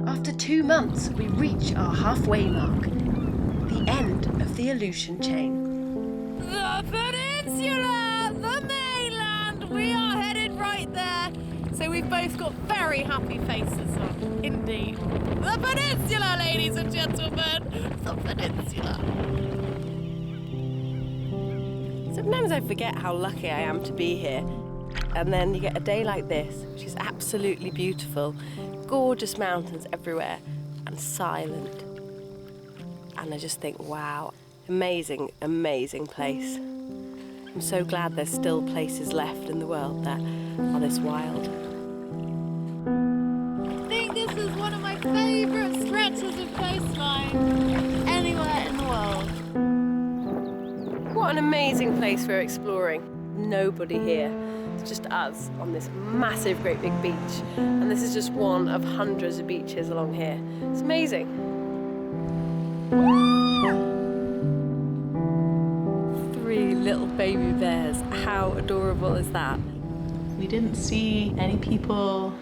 After 2 months, we reach our halfway mark. The end of the Aleutian chain. The peninsula! The mainland! We are headed right there. So we've both got very happy faces on. Indeed. The peninsula, ladies and gentlemen! The peninsula. Sometimes I forget how lucky I am to be here. And then you get a day like this, which is absolutely beautiful. Gorgeous mountains everywhere and silent. And I just think, wow, amazing, amazing place. I'm so glad there's still places left in the world that are this wild. I think this is one of my favourite stretches of coastline anywhere in the world. What an amazing place we're exploring. Nobody here. It's just us on this massive, great big beach. And this is just one of hundreds of beaches along here. It's amazing. 3 little baby bears. How adorable is that? We didn't see any people,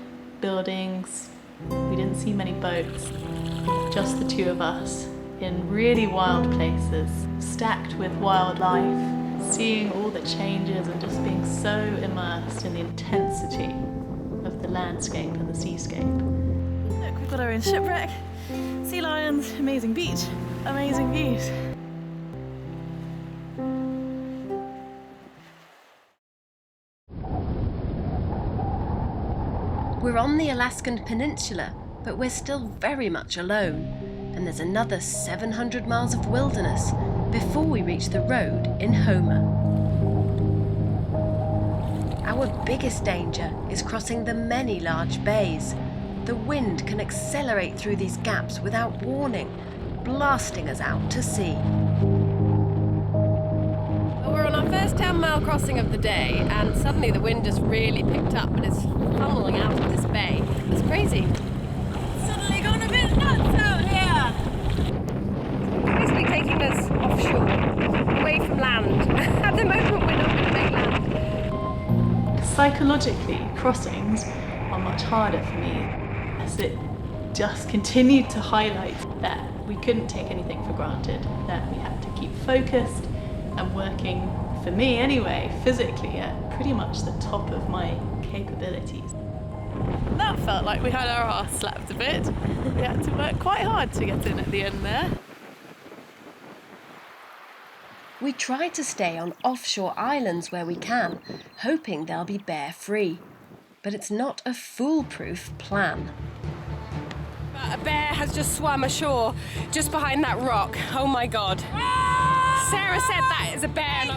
buildings. We didn't see many boats. Just the 2 of us in really wild places, stacked with wildlife. Seeing all the changes and just being so immersed in the intensity of the landscape and the seascape. Look, we've got our own shipwreck, sea lions, amazing beach, amazing views. We're on the Alaskan Peninsula, but we're still very much alone, and there's another 700 miles of wilderness before we reach the road in Homer. Our biggest danger is crossing the many large bays. The wind can accelerate through these gaps without warning, blasting us out to sea. We're on our first 10-mile crossing of the day, and suddenly the wind just really picked up and is funneling out of this bay. It's crazy. It's suddenly gone a bit nuts out here. It's basically taking us offshore, away from land. At the moment, we're not going to make land. Psychologically, crossings are much harder for me, as it just continued to highlight that we couldn't take anything for granted, that we had to keep focused and working, for me anyway, physically at pretty much the top of my capabilities. That felt like we had our arse slapped a bit. We had to work quite hard to get in at the end there. We try to stay on offshore islands where we can, hoping they'll be bear-free. But it's not a foolproof plan. A bear has just swum ashore just behind that rock. Oh my God. Sarah said that is a bear. And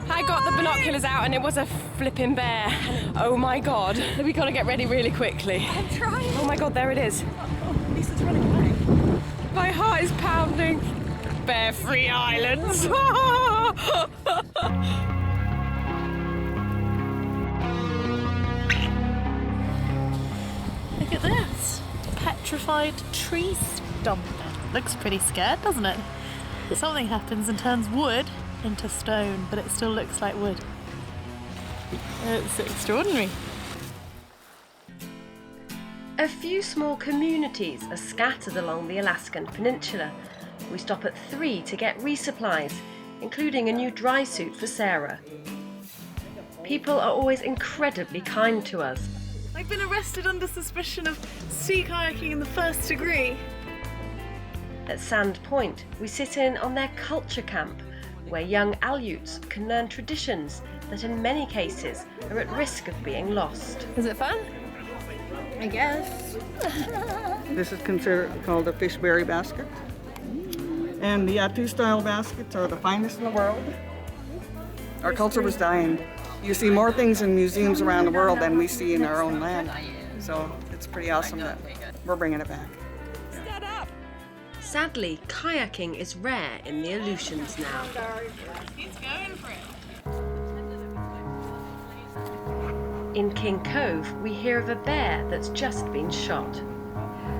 I got the binoculars out and it was a flipping bear. Oh my God. We gotta get ready really quickly. I'm trying. Oh my God, there it is. Oh, Lisa's running away. My heart is pounding. Bear-free islands. Look at this. Petrified tree stump. Looks pretty scared, doesn't it? Something happens and turns wood into stone, but it still looks like wood. It's extraordinary. A few small communities are scattered along the Alaskan Peninsula. We stop at 3 to get resupplies, including a new dry suit for Sarah. People are always incredibly kind to us. I've been arrested under suspicion of sea kayaking in the 1st degree. At Sand Point, we sit in on their culture camp, where young Aleuts can learn traditions that in many cases are at risk of being lost. Is it fun? I guess. This is called a fishberry basket. And the Atu style baskets are the finest in the world. Our culture was dying. You see more things in museums around the world than we see in our own land. So it's pretty awesome that we're bringing it back. Sadly, kayaking is rare in the Aleutians now. He's going for it. In King Cove, we hear of a bear that's just been shot.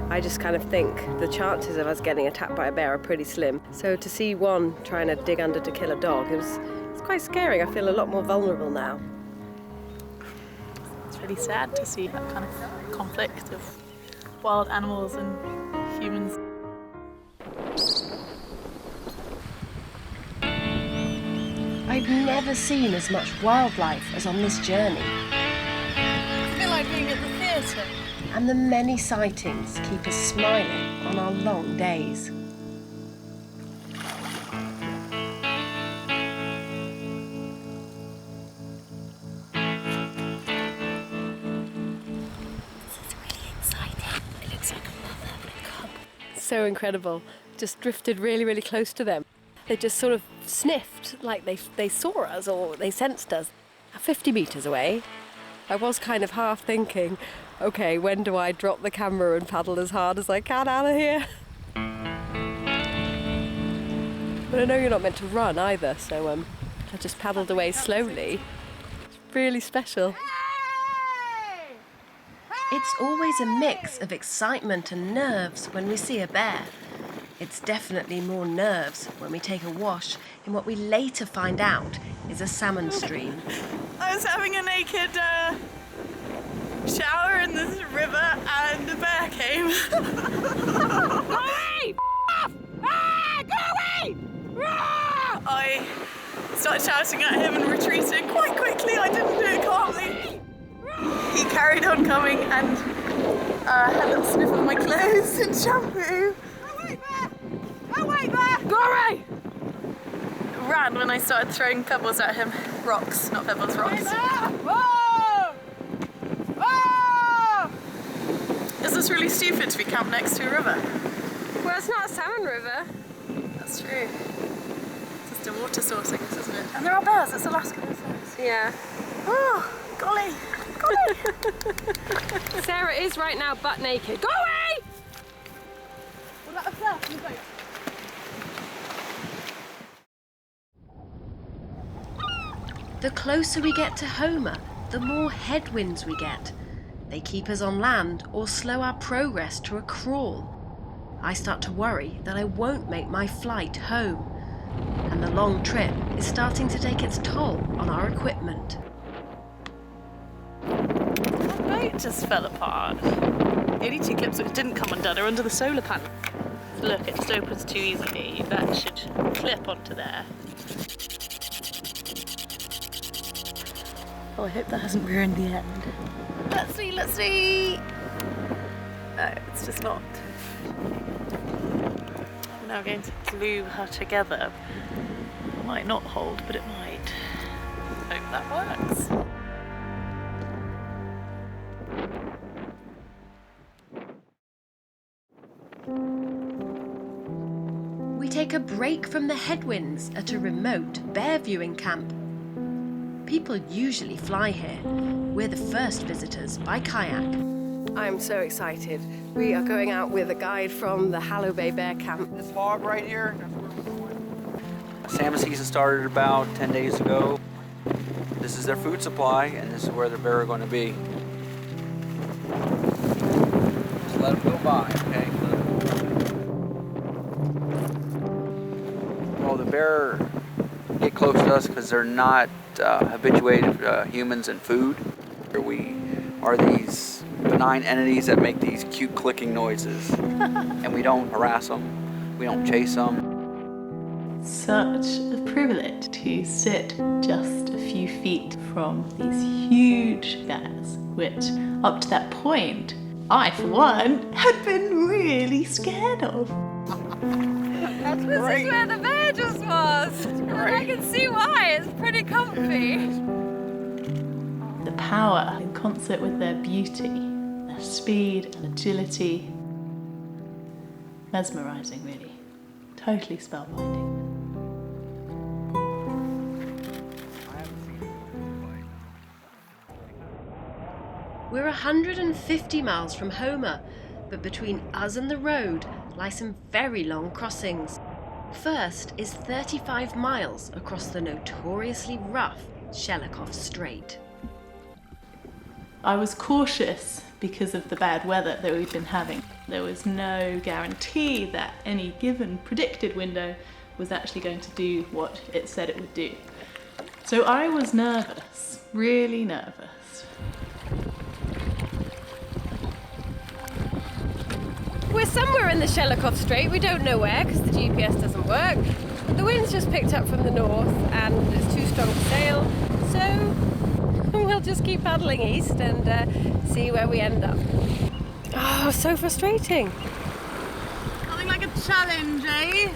I just kind of think the chances of us getting attacked by a bear are pretty slim. So to see one trying to dig under to kill a dog, it's quite scary. I feel a lot more vulnerable now. It's really sad to see that kind of conflict of wild animals and humans. I've never seen as much wildlife as on this journey. It's a bit like being at the theatre. And the many sightings keep us smiling on our long days. So incredible. Just drifted really, really close to them. They just sort of sniffed like they saw us or they sensed us. 50 metres away, I was kind of half thinking, okay, when do I drop the camera and paddle as hard as I can out of here? But I know you're not meant to run either, so I just paddled away slowly. It's really special. It's always a mix of excitement and nerves when we see a bear. It's definitely more nerves when we take a wash in what we later find out is a salmon stream. I was having a naked shower in this river and a bear came. Go away! Ah, go away! I started shouting at him and retreated quite quickly. I didn't do it calmly. He carried on coming and had a little sniff of my clothes and shampoo. Go away, bear! Go away! Ran when I started throwing pebbles at him. Rocks, not pebbles, rocks. Whoa! Whoa! it's really stupid to be camped next to a river. Well, it's not a salmon river. That's true. It's just a water source, I guess, isn't it? And there are bears. It's Alaska, isn't it? Yeah. Oh, golly. Golly. Sarah is right now butt naked. Go away! The closer we get to Homer, the more headwinds we get. They keep us on land or slow our progress to a crawl. I start to worry that I won't make my flight home. And the long trip is starting to take its toll on our equipment. The boat just fell apart. The only two clips that didn't come undone are under the solar panel. Look, it just opens too easily. That should clip onto there. Oh, I hope that hasn't ruined the end. Let's see, let's see! No, it's just not. I'm now going to glue her together. It might not hold, but it might. Hope that works. We take a break from the headwinds at a remote bear viewing camp. People usually fly here. We're the first visitors by kayak. I'm so excited. We are going out with a guide from the Hallow Bay Bear Camp. This fog right here, salmon season started about 10 days ago. This is their food supply, and this is where the bear are going to be. Just let them go by, okay? Well, the bear get close to us because they're not habituated humans and food. We are these benign entities that make these cute clicking noises, and we don't harass them, we don't chase them. Such a privilege to sit just a few feet from these huge bears, which up to that point, I for one, had been really scared of. This is where the bear just was. And I can see why, it's pretty comfy. The power in concert with their beauty, their speed and agility. Mesmerising, really. Totally spellbinding. We're 150 miles from Homer, but between us and the road lie some very long crossings. First is 35 miles across the notoriously rough Sheliakof Strait. I was cautious because of the bad weather that we've been having. There was no guarantee that any given predicted window was actually going to do what it said it would do. So I was nervous, really nervous. We're somewhere in the Sheliakof Strait. We don't know where because the GPS doesn't work. But the wind's just picked up from the north and it's too strong to sail. So we'll just keep paddling east and see where we end up. Oh, so frustrating. Nothing like a challenge, eh?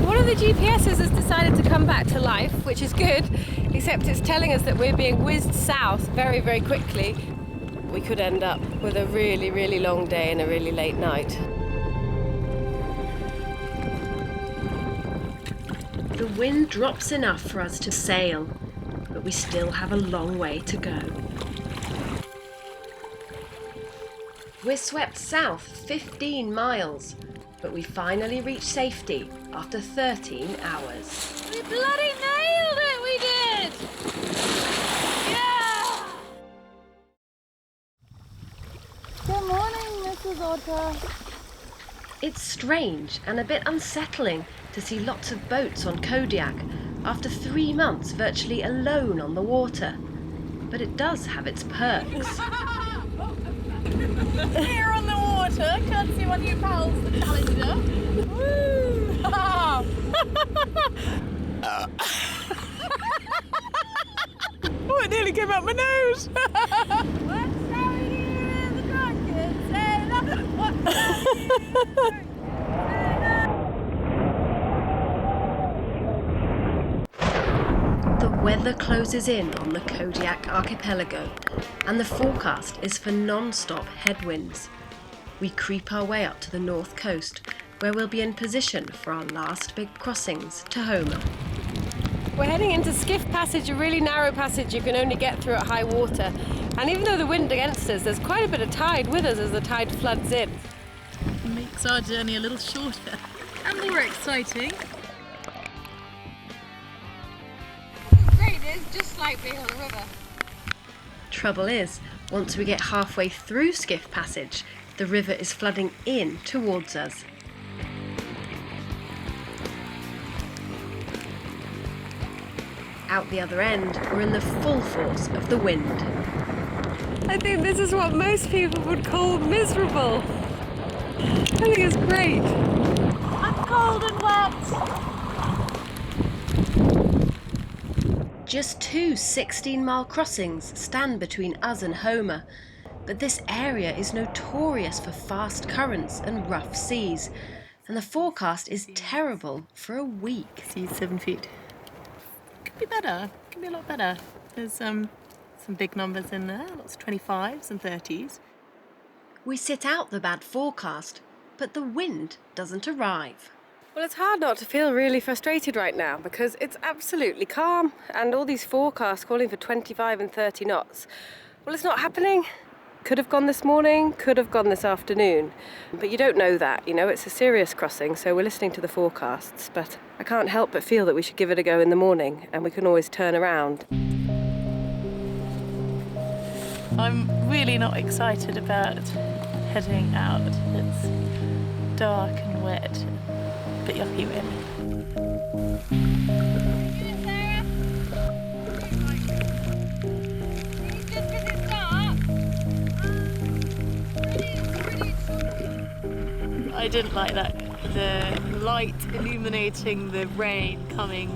One of the GPSs has decided to come back to life, which is good, except it's telling us that we're being whizzed south very, very quickly. We could end up with a really, really long day and a really late night. The wind drops enough for us to sail, but we still have a long way to go. We're swept south 15 miles, but we finally reach safety after 13 hours. We bloody nailed it, we did! Yeah! Good morning, Mrs. Atka. It's strange and a bit unsettling to see lots of boats on Kayak after 3 months virtually alone on the water. But it does have its perks. Here on the water, courtesy one of you pals, the Challenger. Woo! Oh, it nearly came out my nose! What shall we hear the drunken sailor? What shall we hear? The weather closes in on the Kayak archipelago, and the forecast is for non-stop headwinds. we creep our way up to the north coast, where we'll be in position for our last big crossings to Homer. We're heading into Skiff Passage, a really narrow passage you can only get through at high water. And even though the wind against us, there's quite a bit of tide with us as the tide floods in. It makes our journey a little shorter and more exciting. Great, it's just like being on a river. Trouble is, once we get halfway through Skiff Passage, the river is flooding in towards us. Out the other end, we're in the full force of the wind. I think this is what most people would call miserable. I think it's great. I'm cold and wet. Just two 16-mile crossings stand between us and Homer, but this area is notorious for fast currents and rough seas, and the forecast is terrible for a week. Sea's 7 feet. Could be better. Could be a lot better. There's some big numbers in there, lots of 25s and 30s. We sit out the bad forecast, but the wind doesn't arrive. Well, it's hard not to feel really frustrated right now because it's absolutely calm and all these forecasts calling for 25 and 30 knots. Well, it's not happening. Could have gone this morning, could have gone this afternoon. But you don't know that, you know, it's a serious crossing, so we're listening to the forecasts. But I can't help but feel that we should give it a go in the morning and we can always turn around. I'm really not excited about heading out. It's dark and wet, a bit yucky really. I didn't like that. The light illuminating the rain coming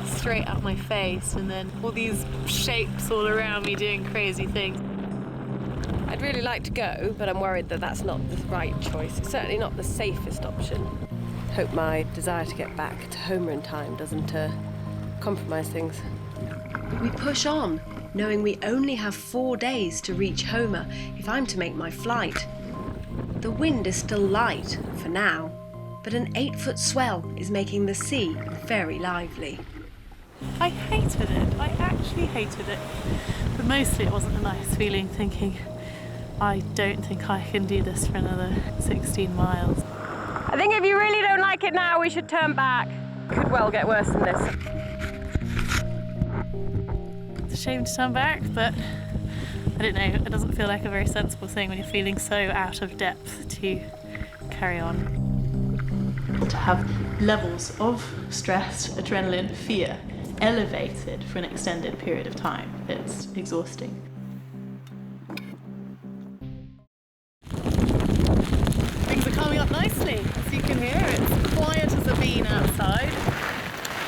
straight at my face and then all these shapes all around me doing crazy things. I'd really like to go, but I'm worried that that's not the right choice. It's certainly not the safest option. Hope my desire to get back to Homer in time doesn't compromise things. We push on, knowing we only have 4 days to reach Homer if I'm to make my flight. The wind is still light, for now, but an 8-foot swell is making the sea very lively. I hated it. I actually hated it. But mostly it wasn't a nice feeling thinking, I don't think I can do this for another 16 miles. I think if you really don't like it now, we should turn back. Could well get worse than this. It's a shame to turn back, but I don't know, it doesn't feel like a very sensible thing when you're feeling so out of depth to carry on. To have levels of stress, adrenaline, fear elevated for an extended period of time, it's exhausting. Things are coming up nicely, as you can hear. It's quiet as a bean outside.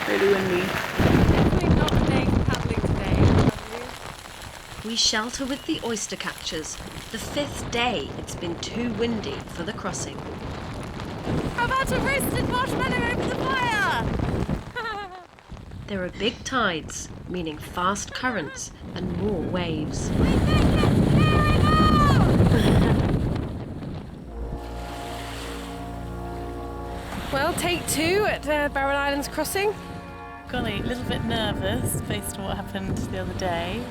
Really windy. Definitely not a day for paddling today. We shelter with the oyster catchers. The 5th day it's been too windy for the crossing. How about a roasted marshmallow over the fire? There are big tides, meaning fast currents and more waves. Well, take 2 at Barren Islands crossing. Got a little bit nervous based on what happened the other day.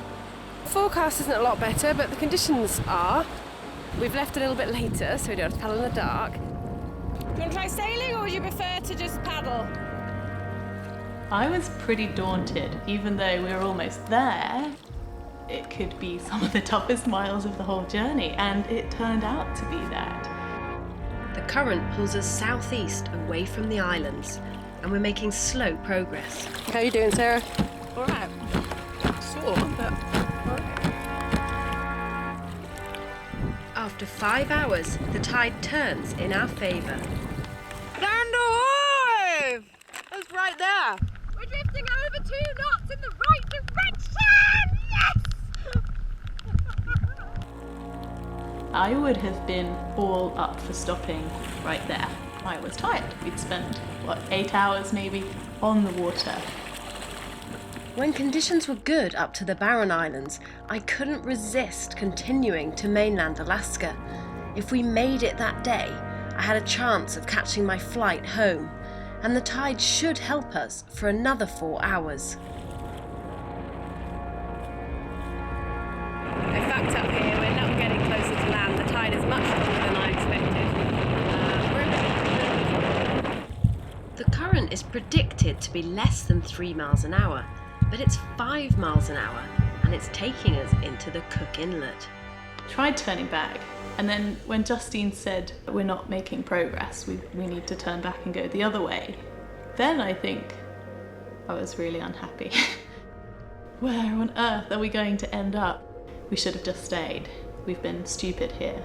The forecast isn't a lot better, but the conditions are. We've left a little bit later, so we don't have to paddle in the dark. Do you want to try sailing, or would you prefer to just paddle? I was pretty daunted, even though we were almost there. It could be some of the toughest miles of the whole journey, and it turned out to be that. The current pulls us southeast away from the islands, and we're making slow progress. How are you doing, Sarah? All right. Sore, but all right. After 5 hours, the tide turns in our favour. Stand ahoy! It's right there. We're drifting over 2 knots in the right direction! Yes! I would have been all up for stopping right there. I was tired. We'd spent, 8 hours maybe on the water. When conditions were good up to the Barren Islands, I couldn't resist continuing to mainland Alaska. If we made it that day, I had a chance of catching my flight home, and the tide should help us for another 4 hours. I fucked up here, we're not getting closer to land. The tide is much stronger than I expected. The current is predicted to be less than 3 miles an hour, but it's 5 miles an hour, and it's taking us into the Cook Inlet. Tried turning back, and then when Justine said we're not making progress, we need to turn back and go the other way, then I think I was really unhappy. Where on earth are we going to end up? We should have just stayed. We've been stupid here.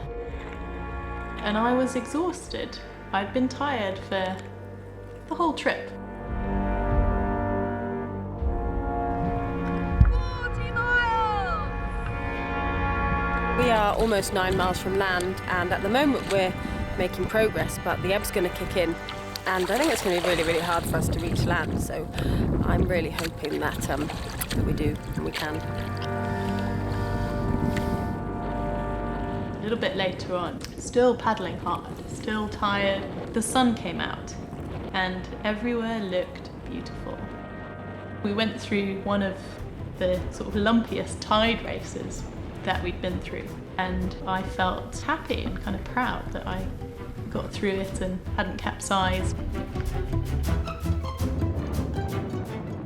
And I was exhausted. I'd been tired for the whole trip. We are almost 9 miles from land, and at the moment we're making progress, but the ebb's going to kick in, and I think it's going to be really, really hard for us to reach land, so I'm really hoping that, that we do and we can. A little bit later on, still paddling hard, still tired, the sun came out, and everywhere looked beautiful. We went through one of the sort of lumpiest tide races that we'd been through, and I felt happy and kind of proud that I got through it and hadn't capsized.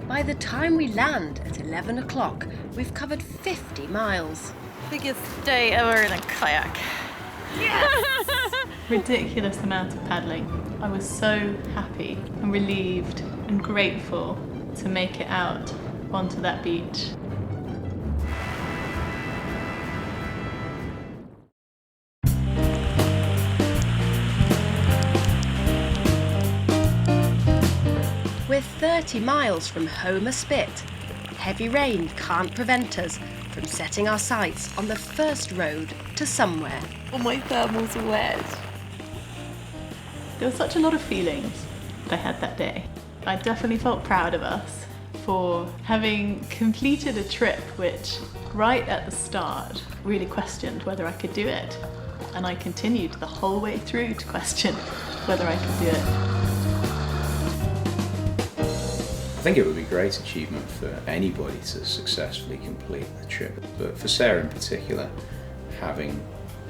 By the time we land at 11 o'clock, we've covered 50 miles. Biggest day ever in a kayak. Yes! Ridiculous amount of paddling. I was so happy and relieved and grateful to make it out onto that beach. We're 30 miles from Homer Spit. Heavy rain can't prevent us from setting our sights on the first road to somewhere. All my thermals are wet. There were such a lot of feelings that I had that day. I definitely felt proud of us for having completed a trip which, right at the start, really questioned whether I could do it. And I continued the whole way through to question whether I could do it. I think it would be a great achievement for anybody to successfully complete the trip, but for Sarah in particular, having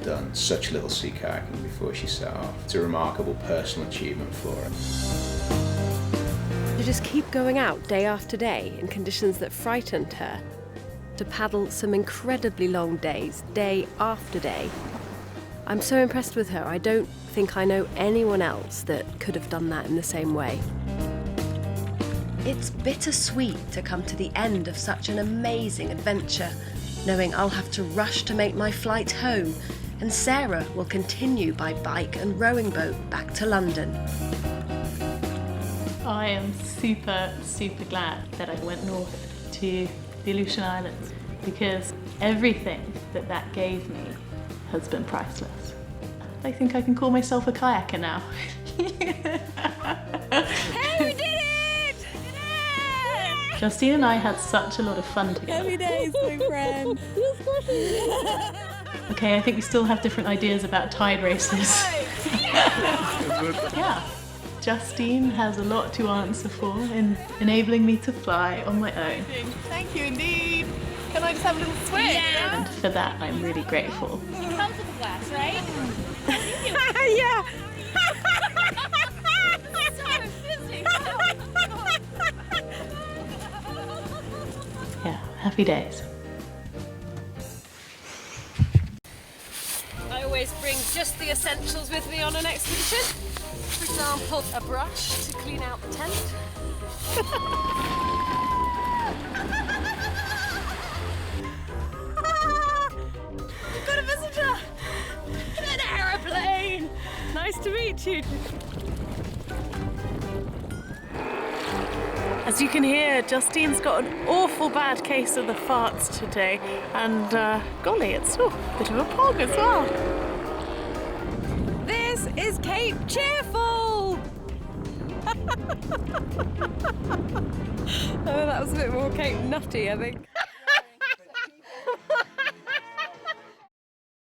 done such little sea kayaking before she set off, it's a remarkable personal achievement for her. To just keep going out day after day in conditions that frightened her, to paddle some incredibly long days, day after day. I'm so impressed with her. I don't think I know anyone else that could have done that in the same way. It's bittersweet to come to the end of such an amazing adventure, knowing I'll have to rush to make my flight home, and Sarah will continue by bike and rowing boat back to London. I am super, super glad that I went north to the Aleutian Islands, because everything that gave me has been priceless. I think I can call myself a kayaker now. Hey, we did it! Justine and I had such a lot of fun together. Happy days, my friend. Okay, I think we still have different ideas about tide races. Yeah, Justine has a lot to answer for in enabling me to fly on my own. Thank you indeed. Can I just have a little swim? Yeah. And for that, I'm really grateful. It comes with a glass, right? Yeah. Yeah, happy days. I always bring just the essentials with me on an expedition. For example, a brush to clean out the tent. We've got a visitor! An aeroplane! Nice to meet you. As you can hear, Justine's got an awful bad case of the farts today, and golly, it's a bit of a pog as well. This is Cape Cheerful! Oh, that was a bit more Cape Nutty, I think.